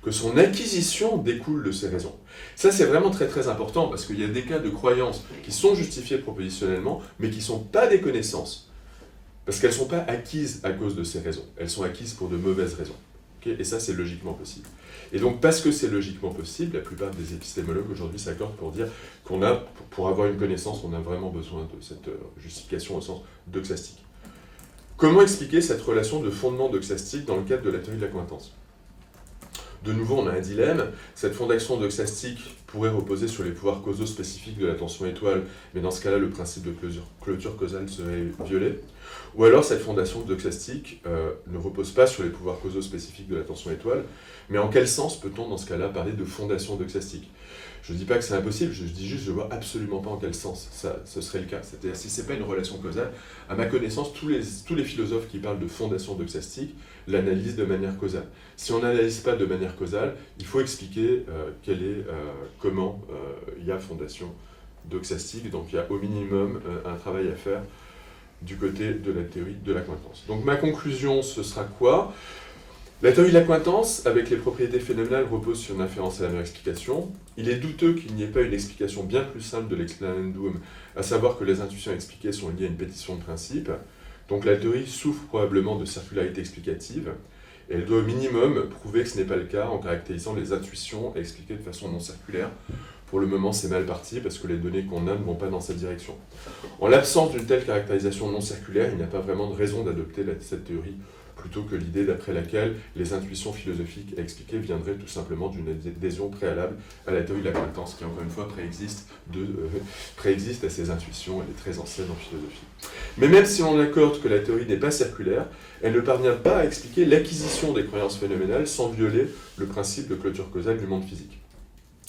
que son acquisition découle de ces raisons. Ça, c'est vraiment très très important, parce qu'il y a des cas de croyances qui sont justifiées propositionnellement, mais qui ne sont pas des connaissances, parce qu'elles ne sont pas acquises à cause de ces raisons, elles sont acquises pour de mauvaises raisons. Okay, et ça, c'est logiquement possible. Et donc, parce que c'est logiquement possible, la plupart des épistémologues aujourd'hui s'accordent pour dire qu'on a, pour avoir une connaissance, on a vraiment besoin de cette justification au sens doxastique. Comment expliquer cette relation de fondement doxastique dans le cadre de la théorie de l'accointance ? De nouveau, on a un dilemme. Cette fondation doxastique pourrait reposer sur les pouvoirs causaux spécifiques de l'attention étoile, mais dans ce cas-là, le principe de clôture causale serait violé. Ou alors, cette fondation doxastique ne repose pas sur les pouvoirs causaux spécifiques de l'attention étoile, mais en quel sens peut-on, dans ce cas-là, parler de fondation doxastique ? Je ne dis pas que c'est impossible, je dis juste que je ne vois absolument pas en quel sens ce serait le cas. C'est-à-dire, si ce n'est pas une relation causale, à ma connaissance, tous les philosophes qui parlent de fondation doxastique l'analysent de manière causale. Si on n'analyse pas de manière causale, il faut expliquer comment il y a fondation doxastique. Donc il y a au minimum un travail à faire du côté de la théorie de l'accointance. Donc ma conclusion, ce sera quoi ? La théorie de l'accointance, avec les propriétés phénoménales, repose sur une inférence à la meilleure explication. Il est douteux qu'il n'y ait pas une explication bien plus simple de l'explanandum, à savoir que les intuitions expliquées sont liées à une pétition de principe. Donc la théorie souffre probablement de circularité explicative, et elle doit au minimum prouver que ce n'est pas le cas en caractérisant les intuitions expliquées de façon non circulaire. Pour le moment, c'est mal parti parce que les données qu'on a ne vont pas dans cette direction. En l'absence d'une telle caractérisation non circulaire, il n'y a pas vraiment de raison d'adopter cette théorie, plutôt que l'idée d'après laquelle les intuitions philosophiques expliquées viendraient tout simplement d'une adhésion préalable à la théorie de l'accointance, qui encore une fois préexiste à ces intuitions, elle est très ancienne en philosophie. Mais même si on accorde que la théorie n'est pas circulaire, elle ne parvient pas à expliquer l'acquisition des croyances phénoménales sans violer le principe de clôture causale du monde physique.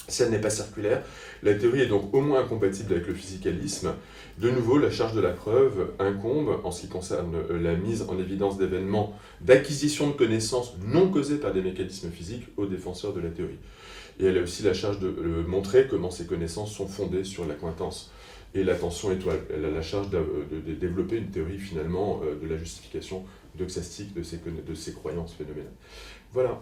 Si elle n'est pas circulaire, la théorie est donc au moins incompatible avec le physicalisme. De nouveau, la charge de la preuve incombe, en ce qui concerne la mise en évidence d'événements d'acquisition de connaissances non causées par des mécanismes physiques, aux défenseurs de la théorie. Et elle a aussi la charge de montrer comment ces connaissances sont fondées sur l'accointance et l'attention étoile. Elle a la charge de développer une théorie finalement de la justification doxastique de ces croyances phénoménales. Voilà.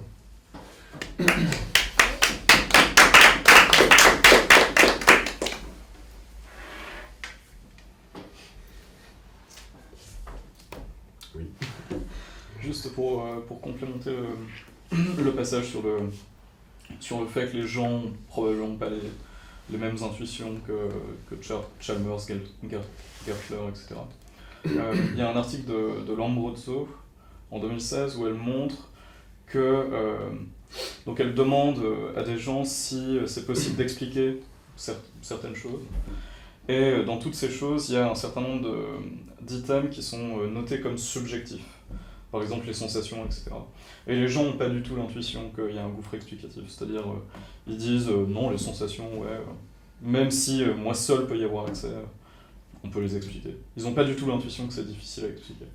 Oui. Juste pour complémenter le passage sur le fait que les gens n'ont probablement pas les mêmes intuitions que Chalmers, Gertler, etc. Il y a un article de Lambrozzo en 2016 où elle montre que donc elle demande à des gens si c'est possible d'expliquer certaines choses. Et dans toutes ces choses, il y a un certain nombre d'items qui sont notés comme subjectifs. Par exemple, les sensations, etc. Et les gens n'ont pas du tout l'intuition qu'il y a un gouffre explicatif. C'est-à-dire, ils disent non, les sensations, ouais, même si moi seul peut y avoir accès, on peut les expliquer. Ils n'ont pas du tout l'intuition que c'est difficile à expliquer.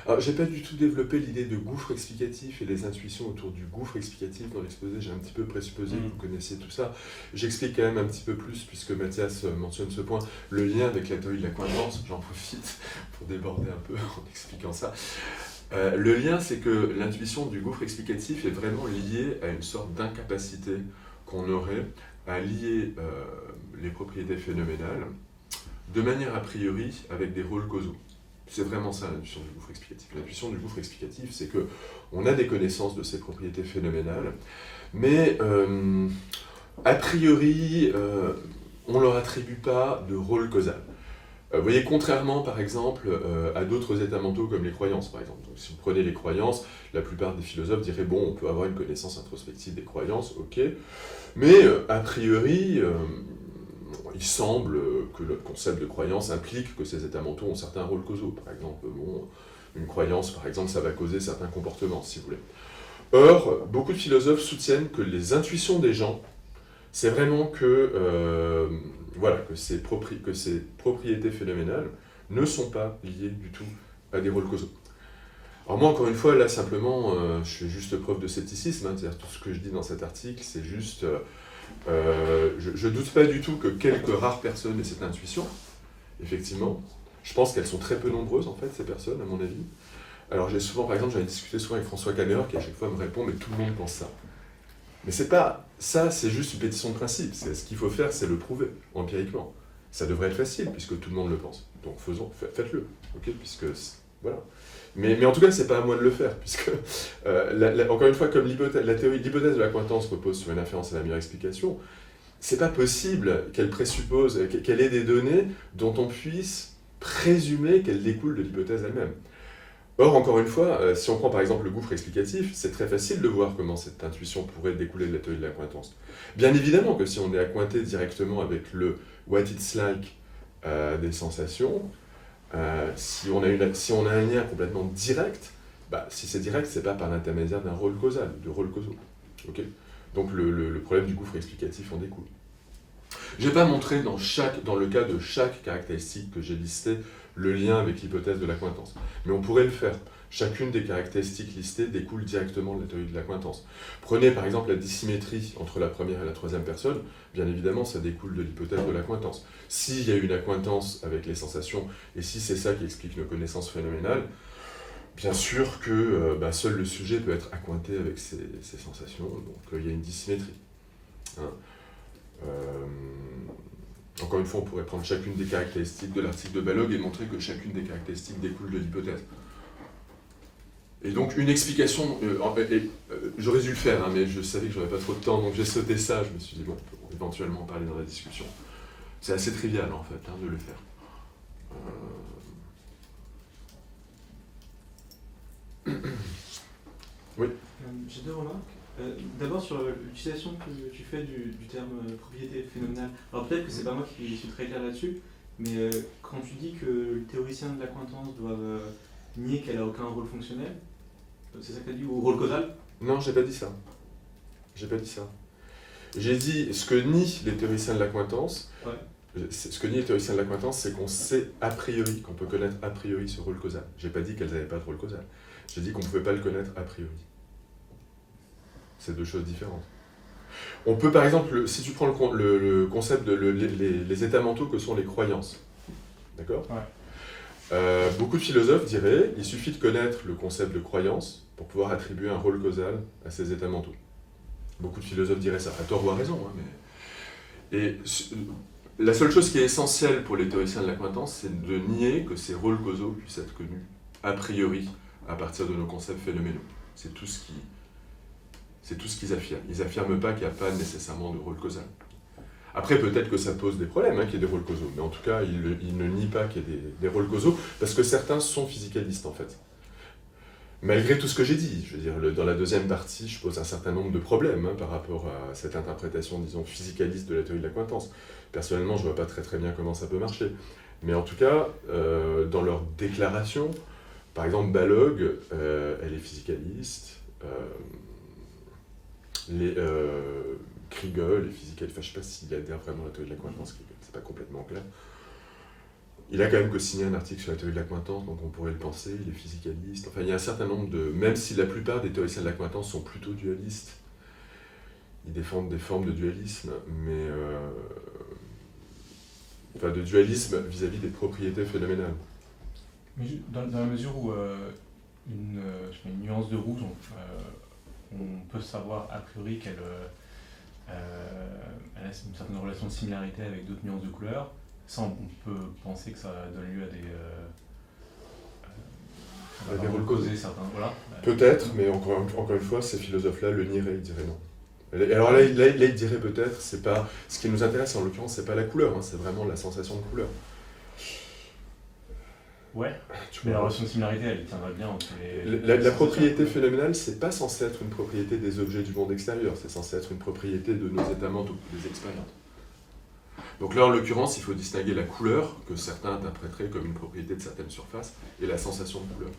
Alors, j'ai pas du tout développé l'idée de gouffre explicatif et les intuitions autour du gouffre explicatif dans l'exposé. J'ai un petit peu présupposé que vous connaissiez tout ça. J'explique quand même un petit peu plus, puisque Mathias mentionne ce point, le lien avec la théorie de l'accointance. J'en profite pour déborder un peu en expliquant ça. Le lien, c'est que l'intuition du gouffre explicatif est vraiment liée à une sorte d'incapacité qu'on aurait à lier les propriétés phénoménales de manière a priori avec des rôles causaux. C'est vraiment ça l'intuition du gouffre explicatif. L'intuition du gouffre explicatif, c'est qu'on a des connaissances de ces propriétés phénoménales, mais a priori, on ne leur attribue pas de rôle causal. Vous voyez, contrairement par exemple à d'autres états mentaux comme les croyances par exemple. Donc, si vous prenez les croyances, la plupart des philosophes diraient bon, on peut avoir une connaissance introspective des croyances, ok, mais a priori, il semble que le concept de croyance implique que ces états mentaux ont certains rôles causaux. Par exemple, bon, une croyance, par exemple, ça va causer certains comportements, si vous voulez. Or, beaucoup de philosophes soutiennent que les intuitions des gens, c'est vraiment que ces propriétés phénoménales ne sont pas liées du tout à des rôles causaux. Alors moi, encore une fois, là, simplement, je fais juste preuve de scepticisme, c'est-à-dire tout ce que je dis dans cet article, c'est juste... je ne doute pas du tout que quelques rares personnes aient cette intuition, effectivement. Je pense qu'elles sont très peu nombreuses, en fait, ces personnes, à mon avis. Alors j'ai souvent, par exemple, j'en ai discuté souvent avec François Kammerer, qui à chaque fois me répond « mais tout le monde pense ça ». Mais c'est pas ça, c'est juste une pétition de principe. Ce qu'il faut faire, c'est le prouver, empiriquement. Ça devrait être facile, puisque tout le monde le pense. Donc faites-le, okay, puisque Voilà. Mais en tout cas, c'est pas à moi de le faire, puisque, encore une fois, comme l'hypothèse de l'accointance repose sur une inférence à la meilleure explication, c'est pas possible qu'elle présuppose, qu'elle ait des données dont on puisse présumer qu'elles découlent de l'hypothèse elle-même. Or, encore une fois, si on prend par exemple le gouffre explicatif, c'est très facile de voir comment cette intuition pourrait découler de la théorie de l'accointance. Bien évidemment que si on est accointé directement avec le « what it's like » des sensations, si on a un lien complètement direct, si c'est direct, c'est pas par l'intermédiaire d'un rôle causal, de rôles causaux. Okay, donc le problème du gouffre explicatif en découle. Je n'ai pas montré dans le cas de chaque caractéristique que j'ai listée le lien avec l'hypothèse de l'accointance, mais on pourrait le faire. Chacune des caractéristiques listées découle directement de la théorie de l'accointance. Prenez par exemple la dissymétrie entre la première et la troisième personne, bien évidemment ça découle de l'hypothèse de l'accointance. S'il y a une accointance avec les sensations, et si c'est ça qui explique nos connaissances phénoménales, bien sûr que seul le sujet peut être accointé avec ses sensations, donc il y a une dissymétrie. Hein. Encore une fois, on pourrait prendre chacune des caractéristiques de l'article de Balog et montrer que chacune des caractéristiques découle de l'hypothèse. Et donc une explication, j'aurais dû le faire, hein, mais je savais que j'aurais pas trop de temps, donc j'ai sauté ça, je me suis dit, bon, on peut éventuellement en parler dans la discussion. C'est assez trivial, en fait, de le faire. Oui. J'ai deux remarques. D'abord sur l'utilisation que tu fais du terme propriété phénoménale. Alors peut-être que c'est pas moi qui suis très clair là-dessus, mais quand tu dis que les théoriciens de l'accointance doivent nier qu'elle a aucun rôle fonctionnel, c'est ça que tu as dit, ou rôle causal? Non, j'ai pas dit ça. J'ai pas dit ça. J'ai dit ce que nient les théoriciens de l'accointance. Ouais. Ce que nient les théoriciens de l'accointance, c'est qu'on sait a priori, qu'on peut connaître a priori ce rôle causal. J'ai pas dit qu'elles n'avaient pas de rôle causal. J'ai dit qu'on pouvait pas le connaître a priori. C'est deux choses différentes. On peut par exemple, si tu prends le concept les états mentaux que sont les croyances, d'accord? Ouais. Beaucoup de philosophes diraient il suffit de connaître le concept de croyance pour pouvoir attribuer un rôle causal à ces états mentaux. Beaucoup de philosophes diraient ça, à tort ou à raison. Hein, mais... Et la seule chose qui est essentielle pour les théoriciens de l'accointance, c'est de nier que ces rôles causaux puissent être connus a priori à partir de nos concepts phénoménaux. C'est tout ce qu'ils affirment. Ils n'affirment pas qu'il n'y a pas nécessairement de rôle causal. Après, peut-être que ça pose des problèmes, qu'il y ait des rôles causaux, mais en tout cas, ils ne nient pas qu'il y ait des rôles causaux, parce que certains sont physicalistes, en fait. Malgré tout ce que j'ai dit, je veux dire, dans la deuxième partie, je pose un certain nombre de problèmes par rapport à cette interprétation, disons, physicaliste de la théorie de l'accointance. Personnellement, je ne vois pas très très bien comment ça peut marcher. Mais en tout cas, dans leur déclaration, par exemple, Balog, elle est physicaliste, Kriegel est physicaliste, enfin, je ne sais pas s'il adhère vraiment à la théorie de l'accointance, Kriegel, c'est pas complètement clair. Il a quand même co-signé un article sur la théorie de l'accointance, donc on pourrait le penser, il est physicaliste. Enfin, il y a un certain nombre de... Même si la plupart des théoriciens de l'accointance sont plutôt dualistes, ils défendent des formes de dualisme, mais... Enfin, de dualisme vis-à-vis des propriétés phénoménales. Mais dans la mesure où une nuance de rouge, on peut savoir a priori qu'elle a une certaine relation de similarité avec d'autres nuances de couleurs. Ça, on peut penser que ça donne lieu à des rôles causés. Certains, voilà. Peut-être, mais encore une fois, ces philosophes-là le nieraient, ils diraient non. Alors là, ils diraient peut-être, c'est pas... Ce qui nous intéresse en l'occurrence, c'est pas la couleur, c'est vraiment la sensation de couleur. Ouais, mais la relation de similarité, elle tiendrait bien entre les... La propriété phénoménale, c'est pas censé être une propriété des objets du monde extérieur, c'est censé être une propriété de nos états mentaux, des expériences. Donc là, en l'occurrence, il faut distinguer la couleur, que certains interpréteraient comme une propriété de certaines surfaces, et la sensation de couleur.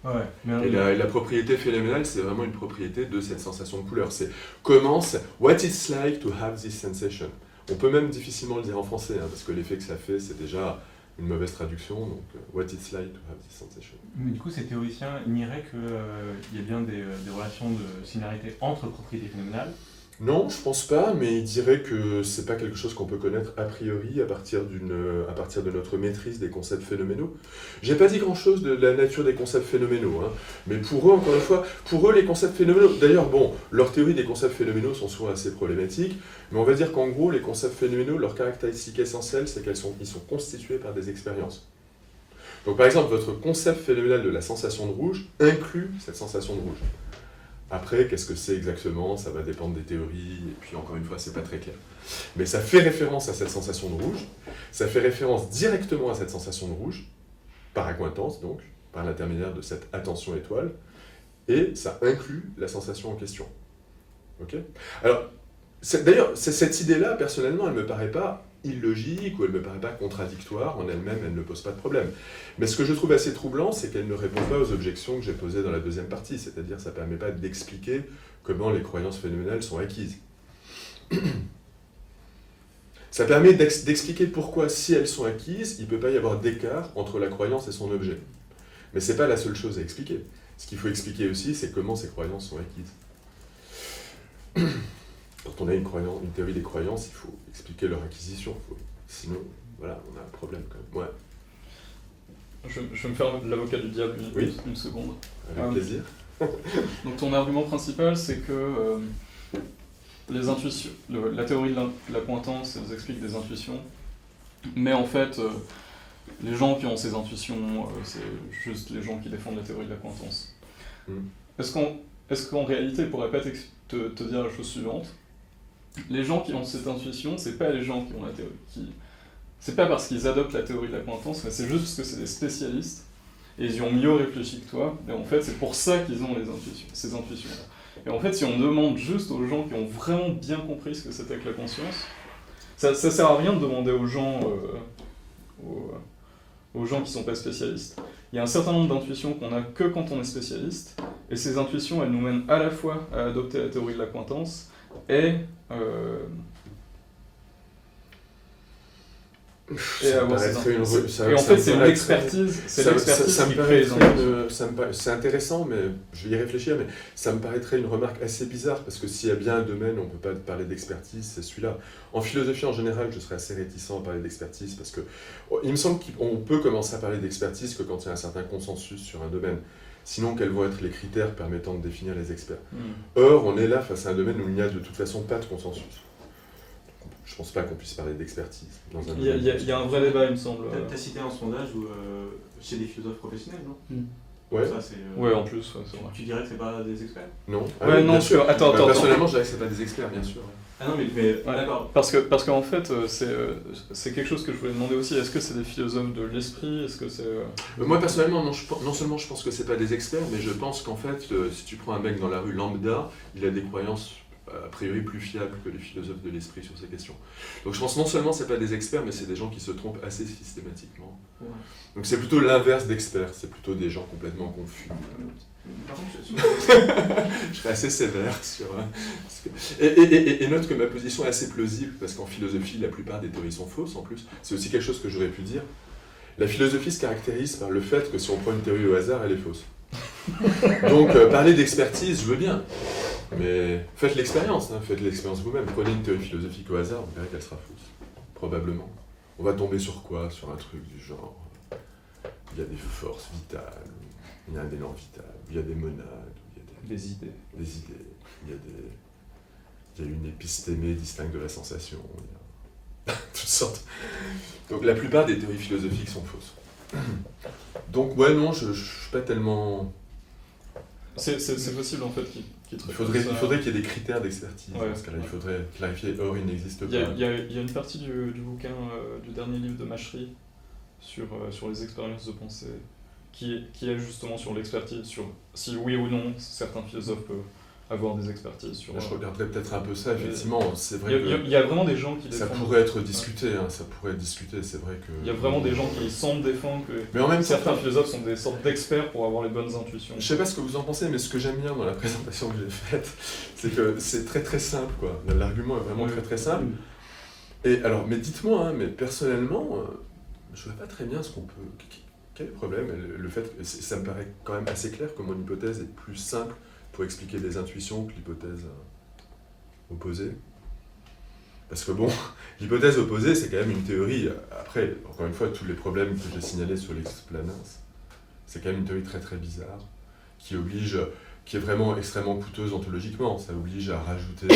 Ouais, et la propriété phénoménale, c'est vraiment une propriété de cette sensation de couleur. C'est comment, what it's like to have this sensation. On peut même difficilement le dire en français, parce que l'effet que ça fait, c'est déjà une mauvaise traduction, donc what it's like to have this sensation. Mais du coup, ces théoriciens nieraient qu'il y a bien des relations de similarité entre propriétés phénoménales. Non, je pense pas, mais il dirait que c'est pas quelque chose qu'on peut connaître a priori à partir de notre maîtrise des concepts phénoménaux. J'ai pas dit grand-chose de la nature des concepts phénoménaux, mais pour eux, encore une fois, pour eux, les concepts phénoménaux, d'ailleurs, bon, leur théorie des concepts phénoménaux sont souvent assez problématiques, mais on va dire qu'en gros, les concepts phénoménaux, leur caractéristique essentielle, c'est qu'ils sont constitués par des expériences. Donc par exemple, votre concept phénoménal de la sensation de rouge inclut cette sensation de rouge. Après, qu'est-ce que c'est exactement? Ça va dépendre des théories, et puis encore une fois, c'est pas très clair. Mais ça fait référence à cette sensation de rouge, ça fait référence directement à cette sensation de rouge, par accointance donc, par l'intermédiaire de cette attention étoile, et ça inclut la sensation en question. Ok? Alors, d'ailleurs, cette idée-là, personnellement, elle ne me paraît pas illogique ou elle ne me paraît pas contradictoire, en elle-même, elle ne pose pas de problème. Mais ce que je trouve assez troublant, c'est qu'elle ne répond pas aux objections que j'ai posées dans la deuxième partie, c'est-à-dire ça ne permet pas d'expliquer comment les croyances phénoménales sont acquises. Ça permet d'expliquer pourquoi, si elles sont acquises, il ne peut pas y avoir d'écart entre la croyance et son objet. Mais ce n'est pas la seule chose à expliquer. Ce qu'il faut expliquer aussi, c'est comment ces croyances sont acquises. Quand on a une théorie des croyances, il faut expliquer leur acquisition. Sinon, voilà, on a un problème quand même. Ouais. Je vais me faire l'avocat du diable une seconde. Avec plaisir. Donc ton argument principal, c'est que les intuitions, la théorie de l'accointance, elle explique des intuitions, mais en fait, les gens qui ont ces intuitions, c'est juste les gens qui défendent la théorie de l'accointance. Est-ce qu'en réalité, il pourrait pas te dire la chose suivante? Les gens qui ont cette intuition, c'est pas les gens qui ont la théorie. C'est pas parce qu'ils adoptent la théorie de l'accointance, mais c'est juste parce que c'est des spécialistes, et ils y ont mieux réfléchi que toi, et en fait, c'est pour ça qu'ils ont ces intuitions-là. Et en fait, si on demande juste aux gens qui ont vraiment bien compris ce que c'était que la conscience, ça sert à rien de demander aux gens qui sont pas spécialistes. Il y a un certain nombre d'intuitions qu'on a que quand on est spécialiste, et ces intuitions, elles nous mènent à la fois à adopter la théorie de l'accointance, et avoir ces intuitions. Et en fait, c'est l'expertise qui crée les intuitions. C'est intéressant, mais je vais y réfléchir, mais ça me paraîtrait une remarque assez bizarre, parce que s'il y a bien un domaine où on ne peut pas parler d'expertise, c'est celui-là. En philosophie, en général, je serais assez réticent à parler d'expertise, parce que il me semble qu'on peut commencer à parler d'expertise que quand il y a un certain consensus sur un domaine. Sinon, quels vont être les critères permettant de définir les experts? Or, on est là face à un domaine où il n'y a de toute façon pas de consensus. Je ne pense pas qu'on puisse parler d'expertise dans un domaine. Il y a un vrai débat, il me semble. Tu as cité un sondage chez des philosophes professionnels, non? Ouais. Ça, Ouais, en plus, ouais, c'est vrai. Tu dirais que c'est pas des experts? Non. Ouais, non, sûr. Attends. Personnellement, je dirais que c'est pas des experts, bien sûr. Ah non, mais ouais, d'accord. Parce qu'en fait, c'est quelque chose que je voulais demander aussi. Est-ce que c'est des philosophes de l'esprit? Est-ce que c'est... Moi, personnellement, non seulement je pense que c'est pas des experts, mais je pense qu'en fait, si tu prends un mec dans la rue lambda, il a des croyances a priori plus fiables que les philosophes de l'esprit sur ces questions. Donc je pense non seulement c'est pas des experts, mais c'est des gens qui se trompent assez systématiquement. Ouais. Donc c'est plutôt l'inverse d'experts, c'est plutôt des gens complètement confus. Par contre, je serais assez sévère sur... Et note que ma position est assez plausible, parce qu'en philosophie, la plupart des théories sont fausses en plus. C'est aussi quelque chose que j'aurais pu dire. La philosophie se caractérise par le fait que si on prend une théorie au hasard, elle est fausse. Donc parler d'expertise, je veux bien. Mais faites l'expérience, hein, faites l'expérience vous-même. Prenez une théorie philosophique au hasard, vous verrez qu'elle sera fausse. Probablement. On va tomber sur quoi? Sur un truc du genre... Il y a des forces vitales, il y a un élan vital, il y a des monades, il y a des idées. Des idées. Il y a une épistémée distincte de la sensation. Il y a toutes sortes. Donc la plupart des théories philosophiques sont fausses. Donc ouais, non, je suis pas tellement... C'est possible en fait il faudrait qu'il y ait des critères d'expertise. Ouais. Parce que là, il faudrait clarifier. Or, il n'existe pas. Il y a une partie du bouquin, du dernier livre de Machery sur les expériences de pensée qui est justement sur l'expertise, sur si oui ou non certains philosophes peuvent avoir des expertises sur... Là, je regarderais peut-être un peu ça, effectivement. C'est vrai il y a vraiment des gens qui défendent... Ça pourrait être discuté, hein, ça pourrait être discuté, c'est vrai que... Il y a vraiment des gens qui semblent défendre que mais en même temps, certains philosophes sont des sortes d'experts pour avoir les bonnes intuitions. Je sais pas ce que vous en pensez, mais ce que j'aime bien dans la présentation que j'ai faite, c'est que c'est très très simple, quoi. L'argument est vraiment très très simple. Et alors, mais dites-moi, hein, mais personnellement, je vois pas très bien ce qu'on peut... Quel est le problème? Le fait que ça me paraît quand même assez clair que mon hypothèse est plus simple pour expliquer des intuitions que l'hypothèse opposée. Parce que bon, l'hypothèse opposée, c'est quand même une théorie. Après, encore une fois, tous les problèmes que j'ai signalés sur l'explanance, c'est quand même une théorie très très bizarre, qui est vraiment extrêmement coûteuse ontologiquement. Ça oblige à rajouter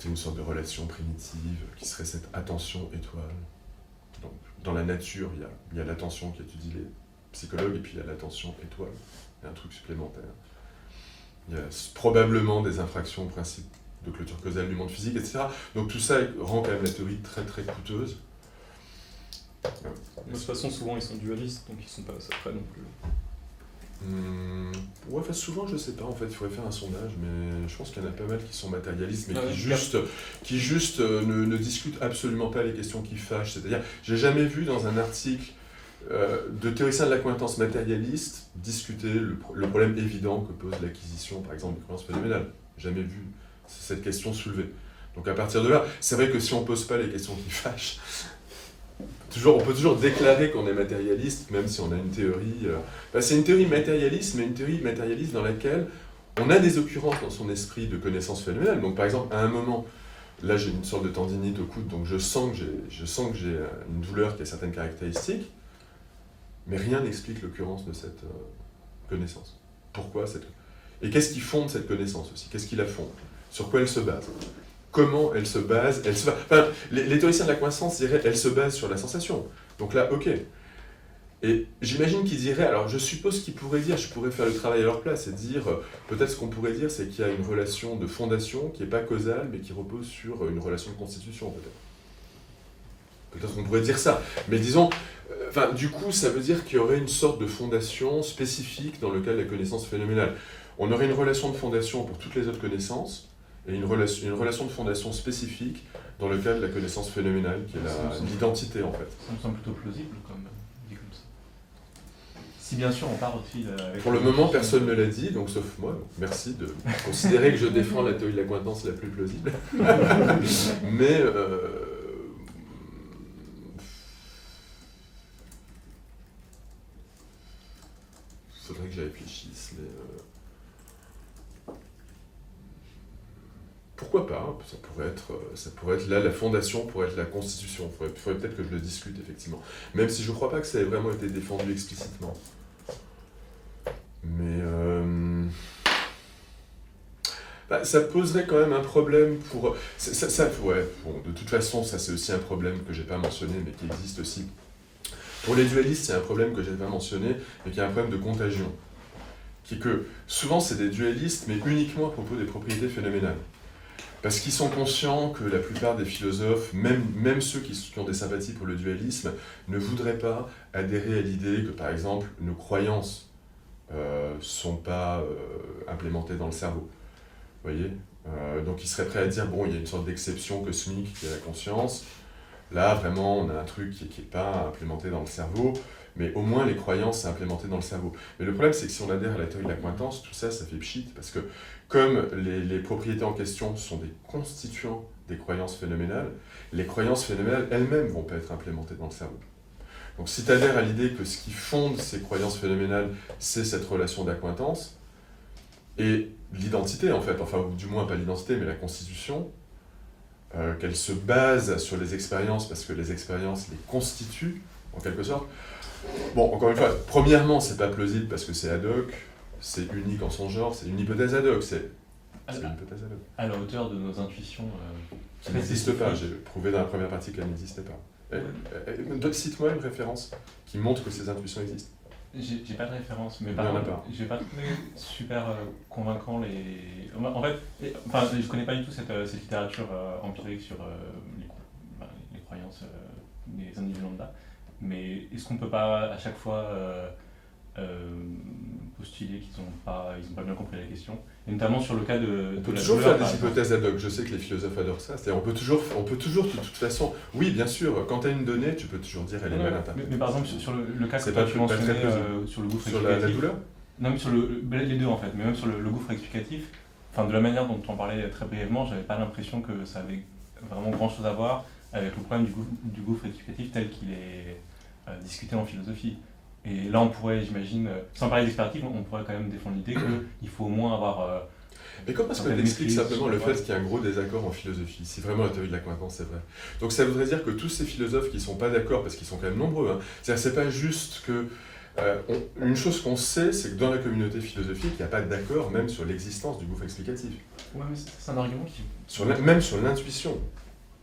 une sorte de relation primitive, qui serait cette attention étoile. Donc, dans la nature, il y a l'attention qui étudie les psychologues, et puis il y a l'attention étoile, il y a un truc supplémentaire. Il y a probablement des infractions au principe de clôture causale du monde physique, etc. Donc tout ça rend quand même la théorie très très coûteuse. De toute façon, souvent ils sont dualistes, donc ils sont pas assez près non plus. Ouais, enfin, souvent je sais pas, en fait, il faudrait faire un sondage, mais je pense qu'il y en a pas mal qui sont matérialistes, mais qui juste ne discutent absolument pas les questions qui fâchent. C'est-à-dire, j'ai jamais vu dans un article de théoriciens de l'accointance matérialiste discuter le problème évident que pose l'acquisition, par exemple, des croyances phénoménales. Jamais vu cette question soulevée. Donc à partir de là, c'est vrai que si on pose pas les questions qui fâchent, on peut toujours déclarer qu'on est matérialiste, même si on a une théorie... c'est une théorie matérialiste, mais une théorie matérialiste dans laquelle on a des occurrences dans son esprit de connaissances phénoménales. Donc par exemple, à un moment, là j'ai une sorte de tendinite au coude, donc je sens que j'ai une douleur qui a certaines caractéristiques, mais rien n'explique l'occurrence de cette connaissance. Pourquoi cette... Et qu'est-ce qui fonde cette connaissance aussi? Qu'est-ce qui la fonde? Sur quoi elle se base? Comment elle se base? Enfin, les théoriciens de la croissance diraient elle se base sur la sensation. Donc là, ok. Et j'imagine qu'ils diraient, alors je suppose qu'ils pourraient dire, je pourrais faire le travail à leur place et dire, peut-être ce qu'on pourrait dire, c'est qu'il y a une relation de fondation qui n'est pas causale, mais qui repose sur une relation de constitution, peut-être. Peut-être qu'on pourrait dire ça. Mais disons, du coup, ça veut dire qu'il y aurait une sorte de fondation spécifique dans le cas de la connaissance phénoménale. On aurait une relation de fondation pour toutes les autres connaissances, et une relation de fondation spécifique dans le cas de la connaissance phénoménale, qui est l'identité, en fait. Ça me semble plutôt plausible, dit comme ça. Si bien sûr on part aussi... Pour le moment, personne ne l'a dit, donc sauf moi. Donc merci de considérer que je défends la théorie de l'accointance la plus plausible. Mais... faudrait que j'y réfléchisse, mais... Pourquoi pas, hein, ça pourrait être là, la fondation pourrait être la constitution. Il faudrait peut-être que je le discute, effectivement. Même si je ne crois pas que ça ait vraiment été défendu explicitement. Mais... ça poserait quand même un problème pour... de toute façon, ça c'est aussi un problème que je n'ai pas mentionné, mais qui existe aussi. Pour les dualistes, c'est un problème que je n'ai pas mentionné, mais qui est un problème de contagion. Qui est que, souvent c'est des dualistes, mais uniquement à propos des propriétés phénoménales. Parce qu'ils sont conscients que la plupart des philosophes, même ceux qui ont des sympathies pour le dualisme, ne voudraient pas adhérer à l'idée que, par exemple, nos croyances ne sont pas implémentées dans le cerveau. Vous voyez donc ils seraient prêts à dire, bon, il y a une sorte d'exception cosmique qui est la conscience. Là, vraiment, on a un truc qui n'est pas implémenté dans le cerveau, mais au moins les croyances sont implémentées dans le cerveau. Mais le problème, c'est que si on adhère à la théorie de l'accointance, tout ça, ça fait pchit, parce que comme les propriétés en question sont des constituants des croyances phénoménales, les croyances phénoménales elles-mêmes ne vont pas être implémentées dans le cerveau. Donc si tu adhères à l'idée que ce qui fonde ces croyances phénoménales, c'est cette relation d'accointance, et l'identité en fait, enfin ou du moins pas l'identité, mais la constitution, qu'elle se base sur les expériences, parce que les expériences les constituent, en quelque sorte. Bon, encore une fois, premièrement, c'est pas plausible parce que c'est ad hoc, c'est unique en son genre, c'est une hypothèse ad hoc, c'est une hypothèse ad hoc. À la hauteur de nos intuitions... Ça n'existe pas, j'ai prouvé dans la première partie qu'elle n'existait pas. Cite-moi une référence qui montre que ces intuitions existent. J'ai pas de référence, mais par contre, j'ai pas trouvé super convaincant les... En fait, je connais pas du tout cette littérature empirique sur les croyances des individus lambda, mais est-ce qu'on peut pas à chaque fois postuler qu'ils n'ont pas bien compris la question, et notamment sur le cas de... On peut toujours faire des hypothèses ad hoc, je sais que les philosophes adorent ça, c'est-à-dire on peut toujours de toute façon, oui bien sûr, quand tu as une donnée, tu peux toujours dire elle est mal interprétée. Mais par exemple sur le cas que tu mentionnais sur le gouffre explicatif... Sur la douleur ? Non mais sur les deux en fait, mais même sur le gouffre explicatif, de la manière dont tu en parlais très brièvement, j'avais pas l'impression que ça avait vraiment grand chose à voir avec le problème du gouffre explicatif tel qu'il est discuté en philosophie. Et là, on pourrait, j'imagine, sans parler d'expertise, on pourrait quand même défendre l'idée qu'il faut au moins avoir... Mais comment est-ce que tu expliques simplement le fait qu'il y a un gros désaccord en philosophie? C'est vraiment la théorie de l'accointance, c'est vrai. Donc ça voudrait dire que tous ces philosophes qui ne sont pas d'accord, parce qu'ils sont quand même nombreux, hein, c'est pas juste que... une chose qu'on sait, c'est que dans la communauté philosophique, il n'y a pas d'accord même sur l'existence du gouffre explicatif. Ouais, mais c'est un argument qui... Même sur l'intuition,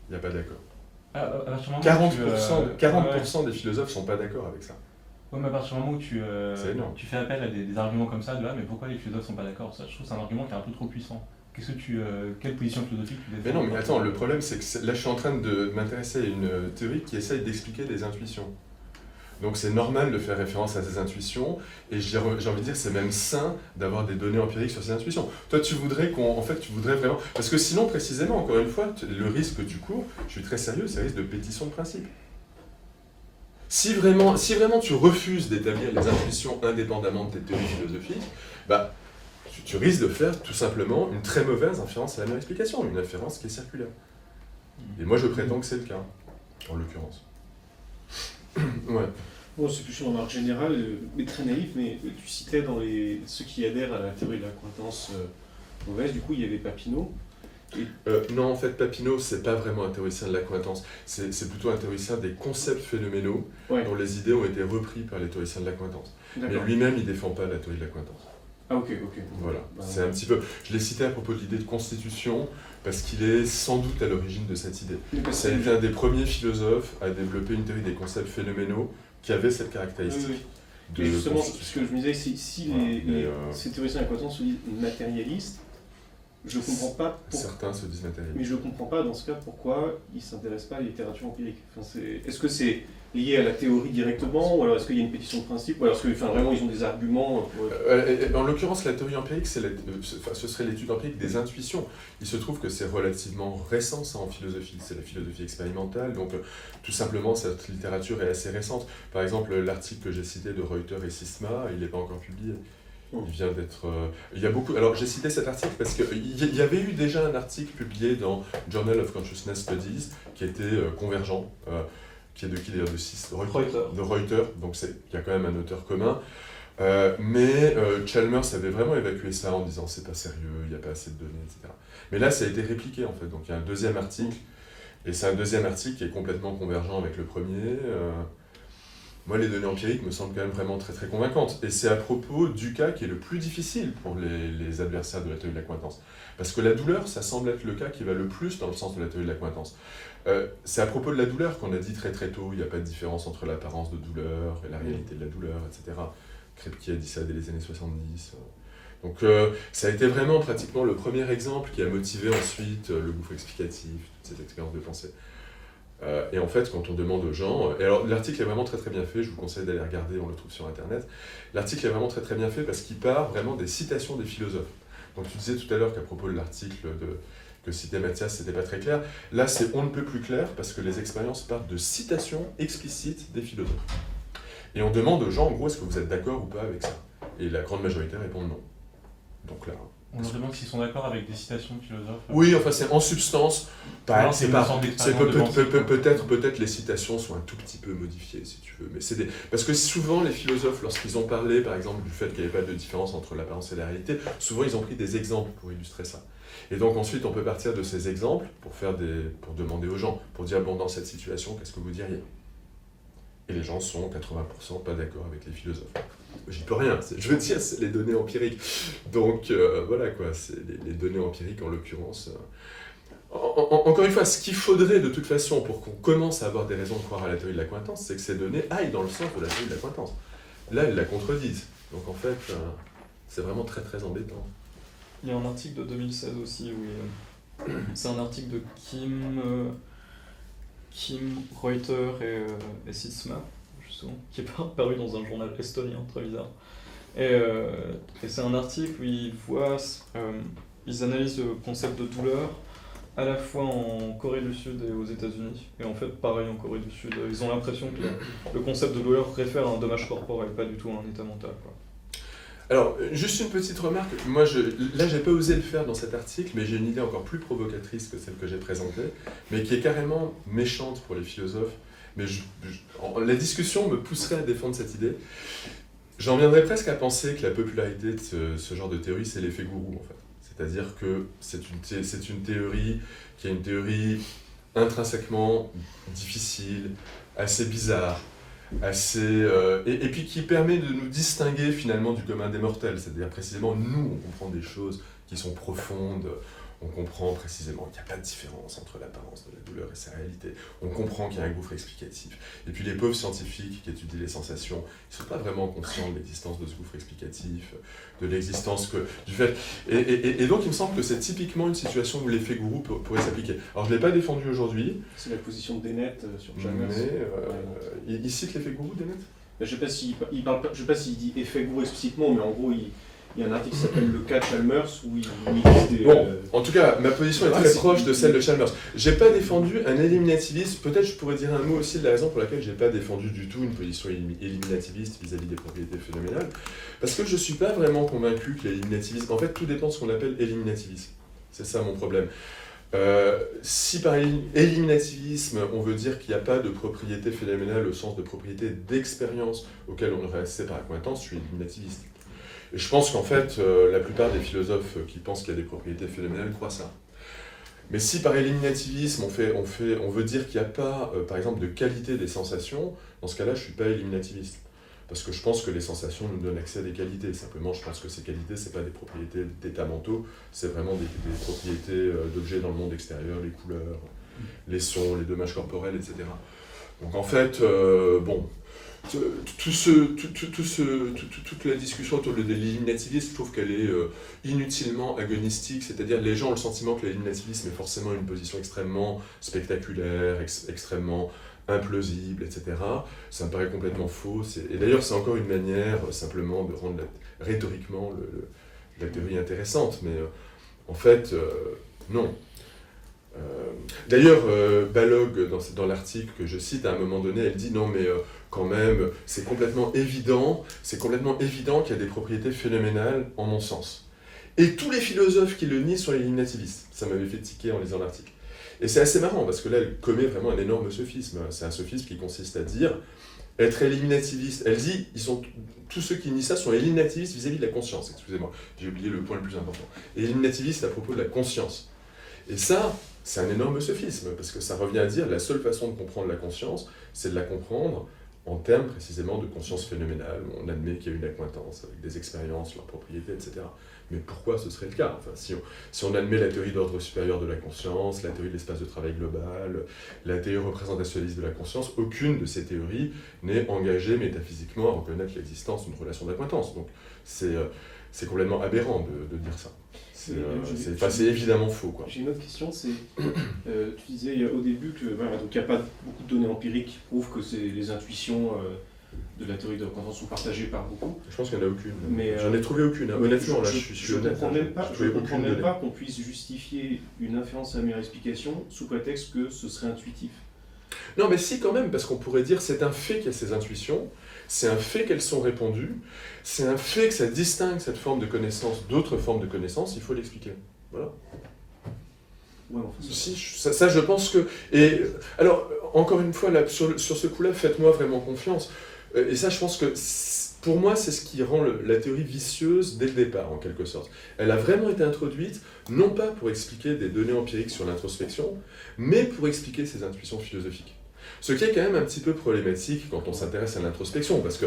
il n'y a pas d'accord. À partir du moment où 40% des philosophes sont pas d'accord avec ça. Ouais, mais à partir du moment où C'est énorme. tu fais appel à des arguments comme ça, de là, mais pourquoi les philosophes sont pas d'accord? Ça, je trouve que c'est un argument qui est un peu trop puissant. Quelle position philosophique tu défends? Mais non, mais attends, le problème c'est que là je suis en train de m'intéresser à une théorie qui essaye d'expliquer des intuitions. Donc c'est normal de faire référence à ces intuitions, et j'ai envie de dire c'est même sain d'avoir des données empiriques sur ces intuitions. Toi tu voudrais tu voudrais vraiment... Parce que sinon précisément, encore une fois, le risque que tu cours, je suis très sérieux, c'est le risque de pétition de principe. Si vraiment tu refuses d'établir les intuitions indépendamment de tes théories philosophiques, bah, tu risques de faire tout simplement une très mauvaise inférence à la même explication, une inférence qui est circulaire. Et moi je prétends que c'est le cas, en l'occurrence. Ouais. Bon, c'est plus une remarque générale, mais très naïf, mais tu citais dans ceux qui adhèrent à la théorie de la coïncidence mauvaise, du coup il y avait Papineau. Non, en fait, Papineau, c'est pas vraiment un théoricien de la coïncidence, c'est plutôt un théoricien des concepts phénoménaux dont les idées ont été reprises par les théoriciens de la coïncidence. Mais lui-même, il défend pas la théorie de la coïncidence. Ah ok. Voilà, c'est un petit peu... Je l'ai cité à propos de l'idée de constitution, parce qu'il est sans doute à l'origine de cette idée. Ça a été un des premiers philosophes à développer une théorie des concepts phénoménaux qui avait cette caractéristique. Et justement, ce que je me disais, si ces théoriciens de la coïncidence se disent matérialistes, je comprends pas certains se disent matérialistes. Mais je comprends pas dans ce cas pourquoi ils s'intéressent pas à la littérature empirique. Enfin, est-ce que c'est lié à la théorie directement, ou alors est-ce qu'il y a une pétition de principe, ou alors est-ce que vraiment ils ont des arguments En l'occurrence, la théorie empirique, ce serait l'étude empirique des intuitions. Il se trouve que c'est relativement récent ça en philosophie, c'est la philosophie expérimentale, donc tout simplement cette littérature est assez récente. Par exemple, l'article que j'ai cité de Reuter et Sisma, il n'est pas encore publié. Il vient d'être... il y a beaucoup... Alors j'ai cité cet article parce qu'il y avait eu déjà un article publié dans Journal of Consciousness Studies qui était convergent, qui est de qui d'ailleurs? De Reuter, donc il y a quand même un auteur commun. Mais Chalmers avait vraiment évacué ça en disant c'est pas sérieux, il n'y a pas assez de données, etc. Mais là ça a été répliqué en fait, donc il y a un deuxième article, et c'est un deuxième article qui est complètement convergent avec le premier. Moi, les données empiriques me semblent quand même vraiment très très convaincantes. Et c'est à propos du cas qui est le plus difficile pour les adversaires de la théorie de la coïncidence. Parce que la douleur, ça semble être le cas qui va le plus dans le sens de la théorie de la coïncidence. C'est à propos de la douleur qu'on a dit très très tôt, il n'y a pas de différence entre l'apparence de douleur et la réalité de la douleur, etc. Kripke a dit ça dès les années 70. Donc ça a été vraiment pratiquement le premier exemple qui a motivé ensuite le gouffre explicatif, toutes ces expériences de pensée. Et en fait, quand on demande aux gens... Et alors, l'article est vraiment très très bien fait, je vous conseille d'aller regarder, on le trouve sur Internet. L'article est vraiment très très bien fait parce qu'il part vraiment des citations des philosophes. Donc tu disais tout à l'heure qu'à propos de l'article que citait Mathias, c'était pas très clair. Là, c'est on ne peut plus clair parce que les expériences partent de citations explicites des philosophes. Et on demande aux gens, en gros, est-ce que vous êtes d'accord ou pas avec ça? Et la grande majorité répond non. Donc là... On leur demande s'ils sont d'accord avec des citations de philosophes. Oui, enfin c'est en substance. Peut-être les citations sont un tout petit peu modifiées, si tu veux. Mais parce que souvent les philosophes, lorsqu'ils ont parlé, par exemple, du fait qu'il n'y avait pas de différence entre l'apparence et la réalité, souvent ils ont pris des exemples pour illustrer ça. Et donc ensuite on peut partir de ces exemples pour demander aux gens, pour dire bon dans cette situation, qu'est-ce que vous diriez? Et les gens sont 80% pas d'accord avec les philosophes. J'y peux rien, je veux dire, c'est les données empiriques. Donc voilà quoi, c'est les données empiriques en l'occurrence. Encore une fois, ce qu'il faudrait de toute façon pour qu'on commence à avoir des raisons de croire à la théorie de la coïncidence, c'est que ces données aillent dans le sens de la théorie de la coïncidence. Là, elles la contredisent. Donc en fait, c'est vraiment très très embêtant. Il y a un article de 2016 aussi, où c'est un article de Kim Reuter et Sisma, justement, qui est paru dans un journal estonien, très bizarre. Et c'est un article où ils analysent le concept de douleur à la fois en Corée du Sud et aux États-Unis. Et en fait, pareil en Corée du Sud, ils ont l'impression que le concept de douleur réfère à un dommage corporel, pas du tout à un état mental, quoi. Alors, juste une petite remarque, moi là j'ai pas osé le faire dans cet article, mais j'ai une idée encore plus provocatrice que celle que j'ai présentée, mais qui est carrément méchante pour les philosophes, mais la discussion me pousserait à défendre cette idée. J'en viendrais presque à penser que la popularité de ce genre de théorie, c'est l'effet gourou en fait. C'est-à-dire que c'est une théorie qui est une théorie intrinsèquement difficile, assez bizarre, et puis qui permet de nous distinguer finalement du commun des mortels, c'est-à-dire précisément nous on comprend des choses qui sont profondes, On comprend précisément qu'il n'y a pas de différence entre l'apparence de la douleur et sa réalité. On comprend qu'il y a un gouffre explicatif. Et puis les pauvres scientifiques qui étudient les sensations, ils ne sont pas vraiment conscients de l'existence de ce gouffre explicatif, de l'existence du fait. Et donc il me semble que c'est typiquement une situation où l'effet gourou pourrait s'appliquer. Alors je ne l'ai pas défendu aujourd'hui. C'est la position de Dennett sur Chalmers. Mais il cite l'effet gourou, Dennett ? Je ne sais pas s'il dit effet gourou explicitement, mais en gros, il y a un article qui s'appelle Le cas de Chalmers où il dit des... Bon, en tout cas, ma position est très proche de celle de Chalmers. J'ai pas défendu un éliminativiste, peut-être je pourrais dire un mot aussi de la raison pour laquelle j'ai pas défendu du tout une position éliminativiste vis-à-vis des propriétés phénoménales, parce que je suis pas vraiment convaincu que l'éliminativisme... En fait, tout dépend de ce qu'on appelle éliminativisme. C'est ça mon problème. Si par éliminativisme, on veut dire qu'il n'y a pas de propriété phénoménale au sens de propriété d'expérience auquel on aurait accès par accointance, je suis éliminativiste. Et je pense qu'en fait, la plupart des philosophes qui pensent qu'il y a des propriétés phénoménales croient ça. Mais si par éliminativisme, on veut dire qu'il n'y a pas, par exemple, de qualité des sensations, dans ce cas-là, je ne suis pas éliminativiste. Parce que je pense que les sensations nous donnent accès à des qualités. Simplement, je pense que ces qualités, ce n'est pas des propriétés d'états mentaux, c'est vraiment des propriétés d'objets dans le monde extérieur, les couleurs, les sons, les dommages corporels, etc. Donc en fait, toute la discussion autour de l'éliminativisme, je trouve qu'elle est inutilement agonistique, c'est-à-dire les gens ont le sentiment que l'éliminativisme est forcément une position extrêmement spectaculaire, extrêmement implausible, etc. Ça me paraît complètement faux. Et d'ailleurs, c'est encore une manière simplement de rendre rhétoriquement la théorie intéressante, mais en fait, non. D'ailleurs, Balog, dans l'article que je cite, à un moment donné, elle dit non, mais quand même, c'est complètement évident qu'il y a des propriétés phénoménales en mon sens. Et tous les philosophes qui le nient sont éliminativistes. Ça m'avait fait tiquer en lisant l'article. Et c'est assez marrant, parce que là, elle commet vraiment un énorme sophisme. C'est un sophisme qui consiste à dire, être éliminativiste, elle dit, tous ceux qui nient ça sont éliminativistes vis-à-vis de la conscience. Excusez-moi, j'ai oublié le point le plus important. Éliminativiste à propos de la conscience. Et ça, c'est un énorme sophisme, parce que ça revient à dire, la seule façon de comprendre la conscience, c'est de la comprendre en termes précisément de conscience phénoménale, où on admet qu'il y a une accointance avec des expériences, leurs propriétés, etc. Mais pourquoi ce serait le cas ? Enfin, si on admet la théorie d'ordre supérieur de la conscience, la théorie de l'espace de travail global, la théorie représentationnaliste de la conscience, aucune de ces théories n'est engagée métaphysiquement à reconnaître l'existence d'une relation d'accointance. Donc c'est complètement aberrant de dire ça. C'est évidemment faux, quoi. J'ai une autre question, c'est, tu disais au début que donc il n'y a pas beaucoup de données empiriques qui prouvent que les intuitions de la théorie de la conscience sont partagées par beaucoup. Je pense qu'il n'y en a aucune. Mais, j'en ai trouvé aucune. Hein. Honnêtement, là, je suis honnête. Je ne comprends même pas qu'on puisse justifier une inférence à la meilleure explication sous prétexte que ce serait intuitif. Non, mais si, quand même, parce qu'on pourrait dire c'est un fait qu'il y a ces intuitions, c'est un fait qu'elles sont répandues, c'est un fait que ça distingue cette forme de connaissance d'autres formes de connaissance, il faut l'expliquer. Voilà. Ouais, enfin, ça, je pense que... Et alors, encore une fois, là, sur ce coup-là, faites-moi vraiment confiance. Et ça, je pense que, pour moi, c'est ce qui rend la théorie vicieuse dès le départ, en quelque sorte. Elle a vraiment été introduite, non pas pour expliquer des données empiriques sur l'introspection, mais pour expliquer ses intuitions philosophiques. Ce qui est quand même un petit peu problématique quand on s'intéresse à l'introspection, parce que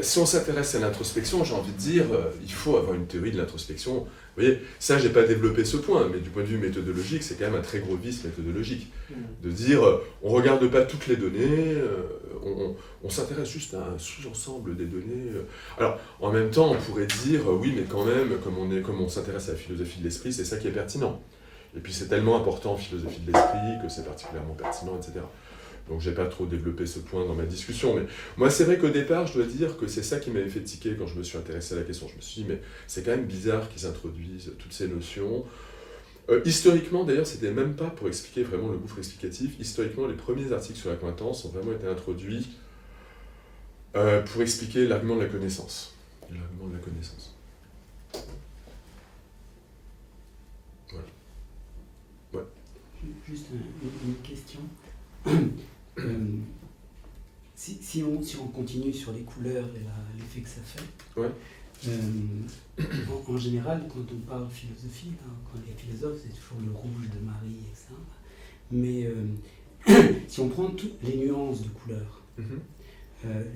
si on s'intéresse à l'introspection, j'ai envie de dire, il faut avoir une théorie de l'introspection. Vous voyez, ça, j'ai pas développé ce point, mais du point de vue méthodologique, c'est quand même un très gros vice méthodologique. De dire, on regarde pas toutes les données, on s'intéresse juste à un sous-ensemble des données. Alors, en même temps, on pourrait dire, oui, mais quand même, comme on s'intéresse à la philosophie de l'esprit, c'est ça qui est pertinent. Et puis c'est tellement important en philosophie de l'esprit que c'est particulièrement pertinent, etc. Donc j'ai pas trop développé ce point dans ma discussion, mais moi c'est vrai qu'au départ, je dois dire que c'est ça qui m'avait fait tiquer quand je me suis intéressé à la question. Je me suis dit, mais c'est quand même bizarre qu'ils introduisent toutes ces notions. Historiquement, d'ailleurs, c'était même pas pour expliquer vraiment le gouffre explicatif. Historiquement, les premiers articles sur l'accointance ont vraiment été introduits pour expliquer l'argument de la connaissance. L'argument de la connaissance. Voilà. Ouais. Juste une question. Si on continue sur les couleurs et l'effet que ça fait, ouais. En général, quand on parle philosophie, quand les philosophes, c'est toujours le rouge de Marie et ça. Mais si on prend toutes les nuances de couleurs,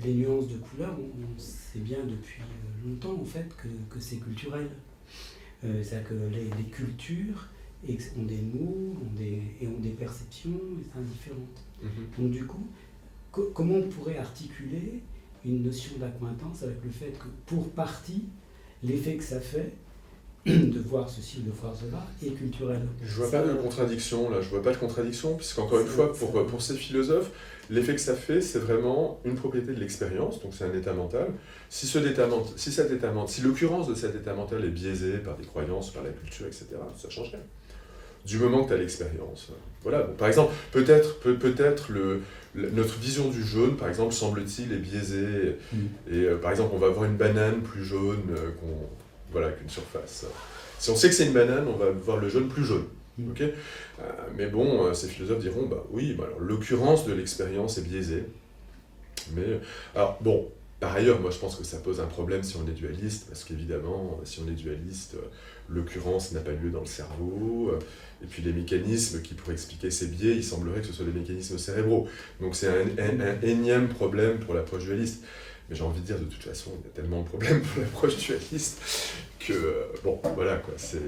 les nuances de couleurs, on sait bien depuis longtemps en fait que c'est culturel. C'est-à-dire que les cultures ont des mots, ont des perceptions différentes. Donc du coup, comment on pourrait articuler une notion d'accointance avec le fait que, pour partie, l'effet que ça fait de voir ceci ou de voir cela est culturel. Je vois pas de contradiction là, puisqu'encore une fois, pour ces philosophes, l'effet que ça fait, c'est vraiment une propriété de l'expérience, donc c'est un état mental. Si l'occurrence de cet état mental est biaisée par des croyances, par la culture, etc., ça change rien. Du moment que tu as l'expérience. Voilà. Donc, par exemple, peut-être notre vision du jaune, par exemple, semble-t-il, est biaisée. Et par exemple, on va avoir une banane plus jaune qu'une surface. Si on sait que c'est une banane, on va voir le jaune plus jaune. Okay, mais bon, ces philosophes diront, alors l'occurrence de l'expérience est biaisée. Mais, alors bon, par ailleurs, moi je pense que ça pose un problème si on est dualiste, parce qu'évidemment, si on est dualiste, l'occurrence n'a pas lieu dans le cerveau, et puis les mécanismes qui pourraient expliquer ces biais, il semblerait que ce soit des mécanismes cérébraux. Donc c'est un énième problème pour l'approche dualiste. Mais j'ai envie de dire, de toute façon, il y a tellement de problèmes pour l'approche dualiste que, voilà quoi, c'est...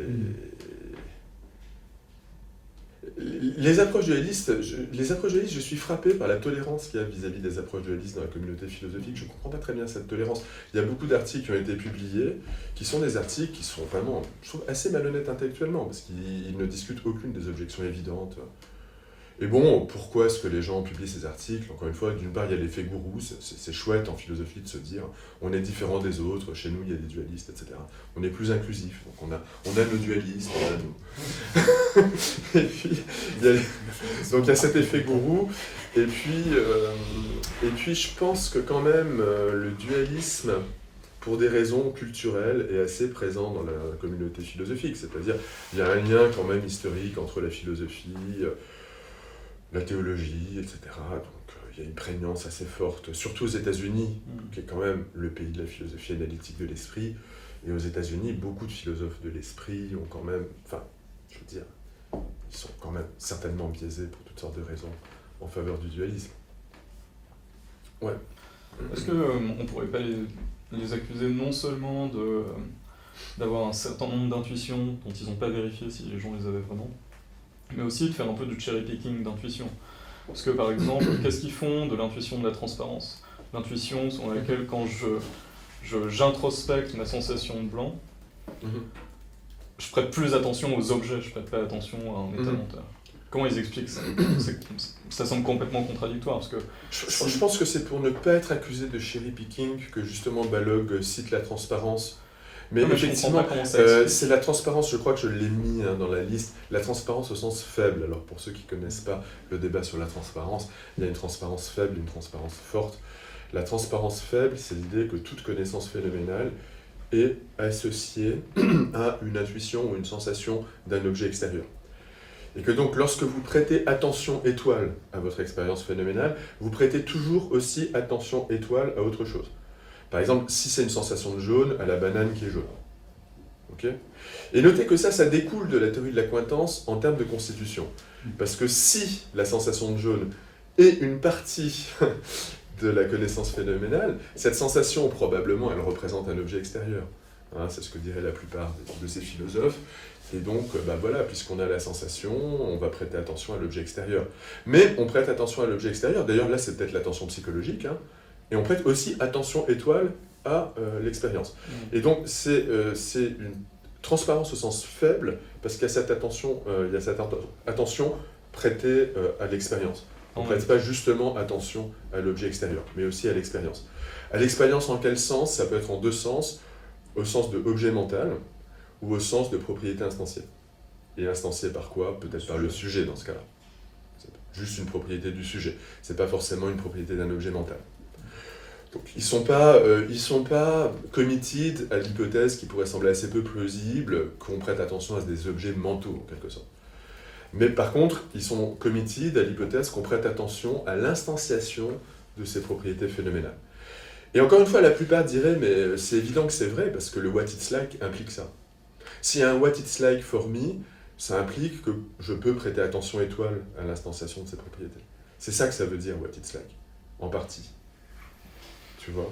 Les approches dualistes, je suis frappé par la tolérance qu'il y a vis-à-vis des approches dualistes dans la communauté philosophique. Je ne comprends pas très bien cette tolérance. Il y a beaucoup d'articles qui ont été publiés, qui sont des articles qui sont vraiment, je trouve, assez malhonnêtes intellectuellement, parce qu'ils ne discutent aucune des objections évidentes. Et bon, pourquoi est-ce que les gens publient ces articles? Encore une fois, d'une part, il y a l'effet gourou, c'est chouette en philosophie de se dire on est différent des autres, chez nous il y a des dualistes, etc. On est plus inclusif, donc on a nos dualistes, on a nous. Et puis, donc il y a cet effet gourou, et puis je pense que quand même le dualisme, pour des raisons culturelles, est assez présent dans la communauté philosophique, c'est-à-dire il y a un lien quand même historique entre la philosophie, la théologie, etc. Donc il y a une prégnance assez forte, surtout aux États-Unis, qui est quand même le pays de la philosophie analytique de l'esprit. Et aux États-Unis, beaucoup de philosophes de l'esprit ont quand même, ils sont quand même certainement biaisés pour toutes sortes de raisons en faveur du dualisme. Ouais. Est-ce qu'on pourrait pas les accuser non seulement d'avoir un certain nombre d'intuitions dont ils n'ont pas vérifié si les gens les avaient vraiment, mais aussi de faire un peu du cherry-picking d'intuition. Parce que par exemple, qu'est-ce qu'ils font de l'intuition de la transparence? L'intuition sur laquelle, quand j'introspecte ma sensation de blanc, je prête plus attention aux objets, je prête pas attention à un état mental. Comment ils expliquent ça? Ça semble complètement contradictoire, parce que... Je pense que c'est pour ne pas être accusé de cherry-picking que justement Balog cite la transparence. Mais effectivement, c'est la transparence, je crois que je l'ai mis dans la liste, la transparence au sens faible. Alors pour ceux qui ne connaissent pas le débat sur la transparence, il y a une transparence faible et une transparence forte. La transparence faible, c'est l'idée que toute connaissance phénoménale est associée à une intuition ou une sensation d'un objet extérieur. Et que donc lorsque vous prêtez attention étoile à votre expérience phénoménale, vous prêtez toujours aussi attention étoile à autre chose. Par exemple, si c'est une sensation de jaune, à la banane qui est jaune. Okay ? Et notez que ça découle de la théorie de l'accointance en termes de constitution. Parce que si la sensation de jaune est une partie de la connaissance phénoménale, cette sensation, probablement, elle représente un objet extérieur. Hein, c'est ce que diraient la plupart de ces philosophes. Et donc, voilà, puisqu'on a la sensation, on va prêter attention à l'objet extérieur. Mais on prête attention à l'objet extérieur, d'ailleurs là c'est peut-être l'attention psychologique, hein, et on prête aussi attention étoile à l'expérience. Et donc c'est une transparence au sens faible, parce qu'il y a cette attention, prêtée à l'expérience. On ne prête pas justement attention à l'objet extérieur, mais aussi à l'expérience. À l'expérience en quel sens? Ça peut être en deux sens, au sens de objet mental, ou au sens de propriété instanciée. Et instanciée par quoi? Peut-être par le sujet dans ce cas-là. C'est juste une propriété du sujet. C'est pas forcément une propriété d'un objet mental. Donc ils sont pas committed à l'hypothèse qui pourrait sembler assez peu plausible qu'on prête attention à des objets mentaux en quelque sorte. Mais par contre, ils sont committed à l'hypothèse qu'on prête attention à l'instanciation de ces propriétés phénoménales. Et encore une fois, la plupart diraient mais c'est évident que c'est vrai parce que le what it's like implique ça. S'il y a un what it's like for me, ça implique que je peux prêter attention étoile à l'instanciation de ces propriétés. C'est ça que ça veut dire what it's like, en partie. Tu vois?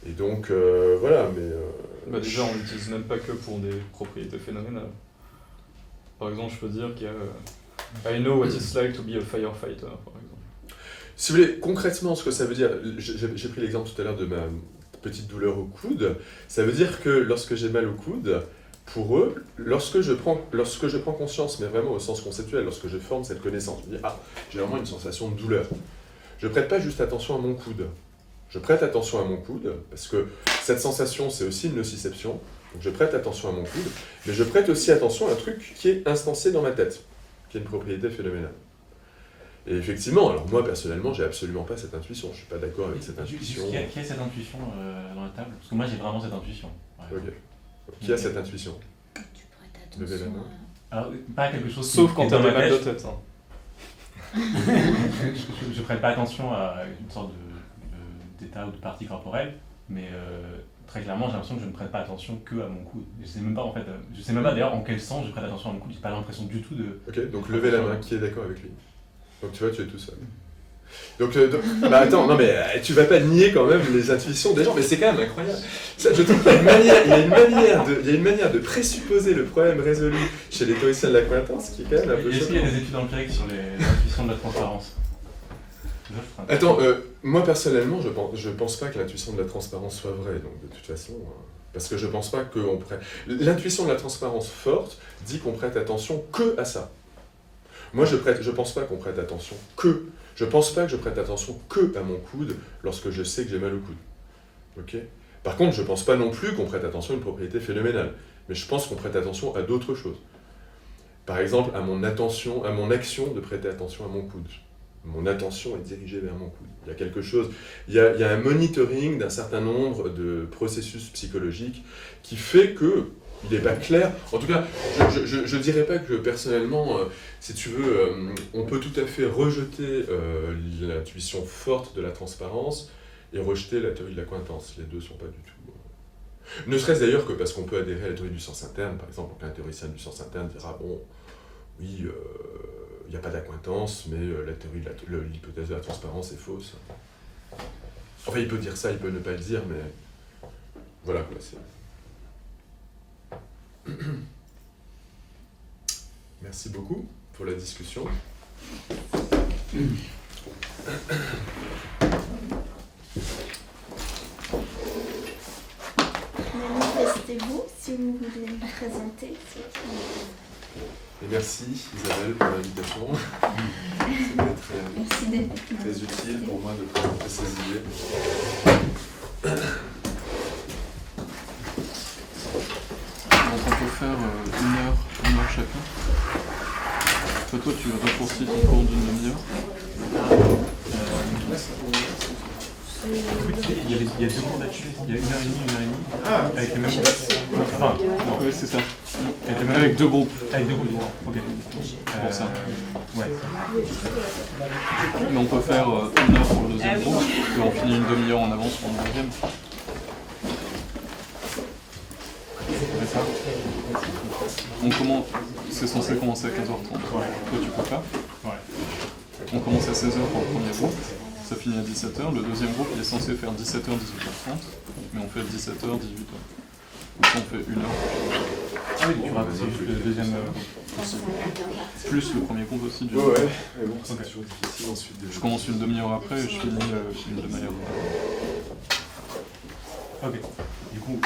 Et donc, voilà, mais... déjà, on l'utilise même pas que pour des propriétés phénoménales. Par exemple, je peux dire qu'il y a I know what it's like to be a firefighter, par exemple. Si vous voulez, concrètement, ce que ça veut dire, j'ai pris l'exemple tout à l'heure de ma petite douleur au coude, ça veut dire que lorsque j'ai mal au coude, pour eux, lorsque je prends conscience, mais vraiment au sens conceptuel, lorsque je forme cette connaissance, je me dis, j'ai vraiment une sensation de douleur. Je ne prête pas juste attention à mon coude. Je prête attention à mon coude, parce que cette sensation, c'est aussi une nociception, donc je prête attention à mon coude, mais je prête aussi attention à un truc qui est instancié dans ma tête, qui est une propriété phénoménale. Et effectivement, alors moi personnellement, j'ai absolument pas cette intuition, je suis pas d'accord avec cette intuition. Qui a cette intuition dans la table? Parce que moi j'ai vraiment cette intuition. Ok. Qui a cette intuition? Tu prêtes Levez la attention main. Alors, pas quelque chose Sauf qui quand est t'as dans des ma mal de tête. tête. Hein. Je prête pas attention à une sorte d'état ou de partie corporelle, mais très clairement j'ai l'impression que je ne prête pas attention que à mon coude. Je sais même pas en fait, je sais même pas d'ailleurs en quel sens je prête attention à mon coude, j'ai pas l'impression du tout de... Ok, donc levez la main, qui est d'accord avec lui? Donc tu vois, tu es tout seul. Donc bah attends, non mais tu vas pas nier quand même les intuitions des gens, mais c'est quand même incroyable. Ça, je trouve qu'il y a une manière de présupposer le problème résolu chez les théoriciens de la coïncidence qui est quand même un peu Est-ce qu'il y a choquant. des études empiriques sur les intuitions de la transparence? Attends, moi personnellement, je pense pas que l'intuition de la transparence soit vraie, donc de toute façon, parce que je pense pas qu'on prête... L'intuition de la transparence forte dit qu'on prête attention que à ça. Moi, je pense pas qu'on prête attention que... Je pense pas que je prête attention que à mon coude lorsque je sais que j'ai mal au coude. Ok ? Par contre, je pense pas non plus qu'on prête attention à une propriété phénoménale, mais je pense qu'on prête attention à d'autres choses. Par exemple, à mon action de prêter attention à mon coude. Mon attention est dirigée vers mon coude. Il y a quelque chose, il y a un monitoring d'un certain nombre de processus psychologiques qui fait que il n'est pas clair. En tout cas, je ne dirais pas que personnellement, si tu veux, on peut tout à fait rejeter l'intuition forte de la transparence et rejeter la théorie de la coïncidence. Les deux ne sont pas du tout... Ne serait-ce d'ailleurs que parce qu'on peut adhérer à la théorie du sens interne. Par exemple, un théoricien du sens interne dira, bon, oui, il n'y a pas d'accointance, mais la théorie de l'hypothèse de la transparence est fausse. Enfin, il peut dire ça, il peut ne pas le dire, mais voilà quoi, c'est... Merci beaucoup pour la discussion. Manifestez-vous si vous voulez me présenter. Et merci Isabelle pour l'invitation. Merci d'être Très utile pour moi de présenter ces idées. Donc on peut faire une heure chacun. Toi tu raccourcis ton cours d'une demi-heure. Il y a deux cours là-dessus, il y a 1h30, avec les mêmes groupes. Enfin, non. Oui, c'est ça. Avec Avec deux groupes. Avec deux groupes, ok. Pour ça. Ouais. Mais on peut faire une heure pour le deuxième groupe, et on finit une demi-heure en avance pour le deuxième. C'est ça. C'est censé commencer à 15h30. Toi tu peux pas. Ouais. On commence à 16h pour le premier groupe. Ça finit à 17h. Le deuxième groupe il est censé faire 17h, 18h30. Mais on fait 17h, 18h. Donc on fait une heure. Ah oui, tu racontes juste le deuxième Plus le premier groupe aussi. Ouais, mais bon, c'est toujours difficile ensuite de... Je commence une demi-heure après et je finis une demi-heure. Ok. Du coup,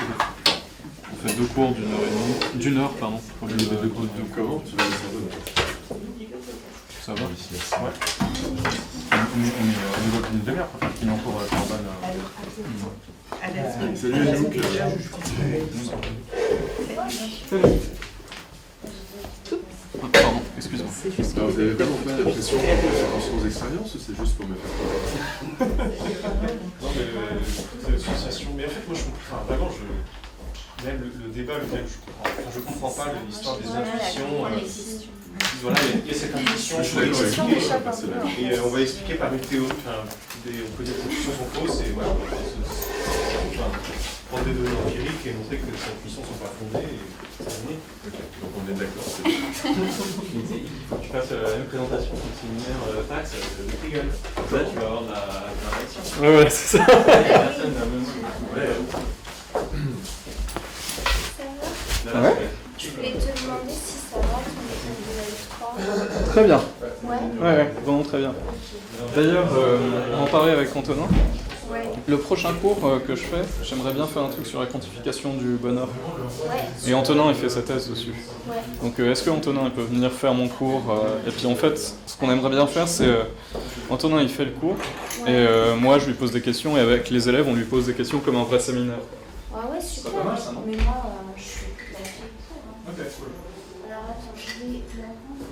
On fait deux cours d'une heure pardon. Au lieu de deux cours de Comment tu vas les Ça va? ouais. On est une demi-heure pour faire finir en cours Carbone. Salut Anouk. Pardon, excuse-moi. Alors, vous avez vraiment pas l'impression que c'est attention aux expériences ou c'est juste pour me faire peur? Non, mais c'est une sensation. Mais en fait, moi, je comprends. Enfin, vraiment, même le débat, je comprends pas l'histoire des intuitions. Voilà, il y a cette intuition. Je suis d'accord avec vous, personnellement. Et on va expliquer par une théorie. Enfin, on peut dire que les intuitions sont fausses et voilà, prendre des données empiriques et montrer que ces intuitions ne sont pas fondées. Et c'est terminé. Donc on est d'accord. Il faut que tu fasses la même présentation pour le séminaire PAX de Kriegel. Là, tu vas avoir de la réaction. Ouais, c'est ça. Personne n'a même... Ça va? Ouais. Je voulais te demander si ça va ton Très bien. Ouais. Ouais, vraiment très bien. D'ailleurs, on en parlait avec Antonin. Ouais. Le prochain cours que je fais, j'aimerais bien faire un truc sur la quantification du bonheur. Ouais. Et Antonin, il fait sa thèse dessus. Ouais. Donc est-ce que Antonin il peut venir faire mon cours et puis en fait, ce qu'on aimerait bien faire, c'est Antonin il fait le cours et moi je lui pose des questions et avec les élèves on lui pose des questions comme un vrai séminaire. Ouais, super. pas mal, ça, non? Mais moi, je suis tout à fait pour. Hein. Ok, cool. Alors attends, je vais la rendre.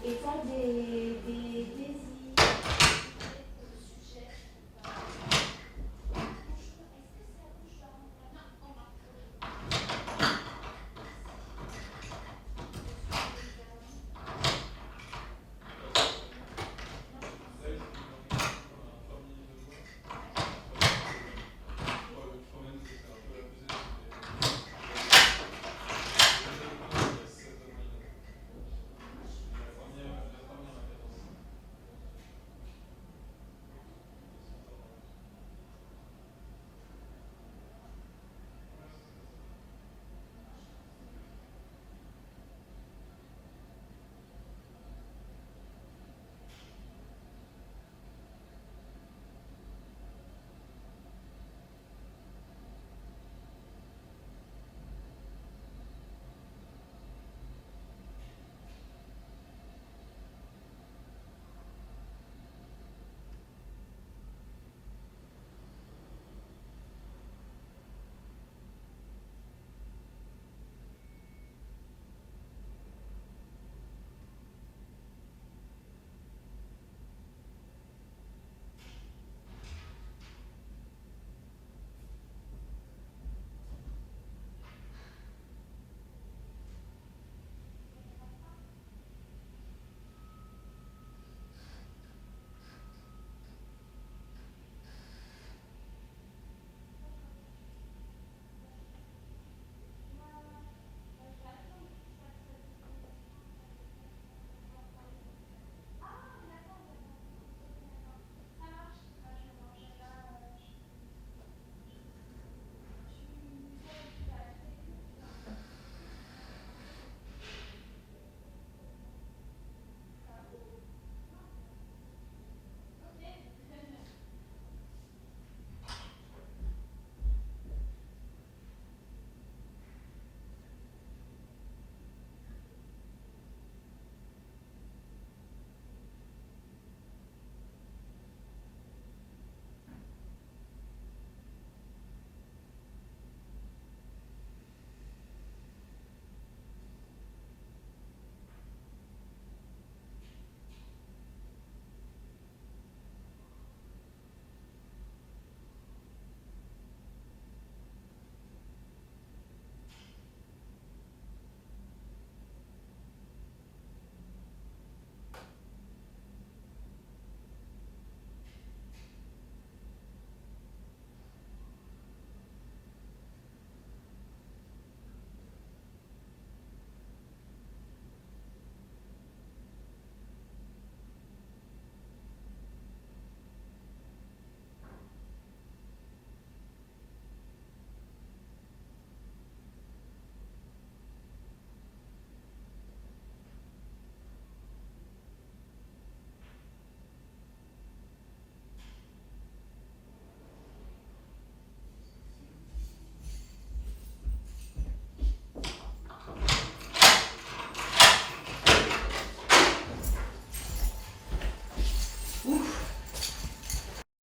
Et t'as des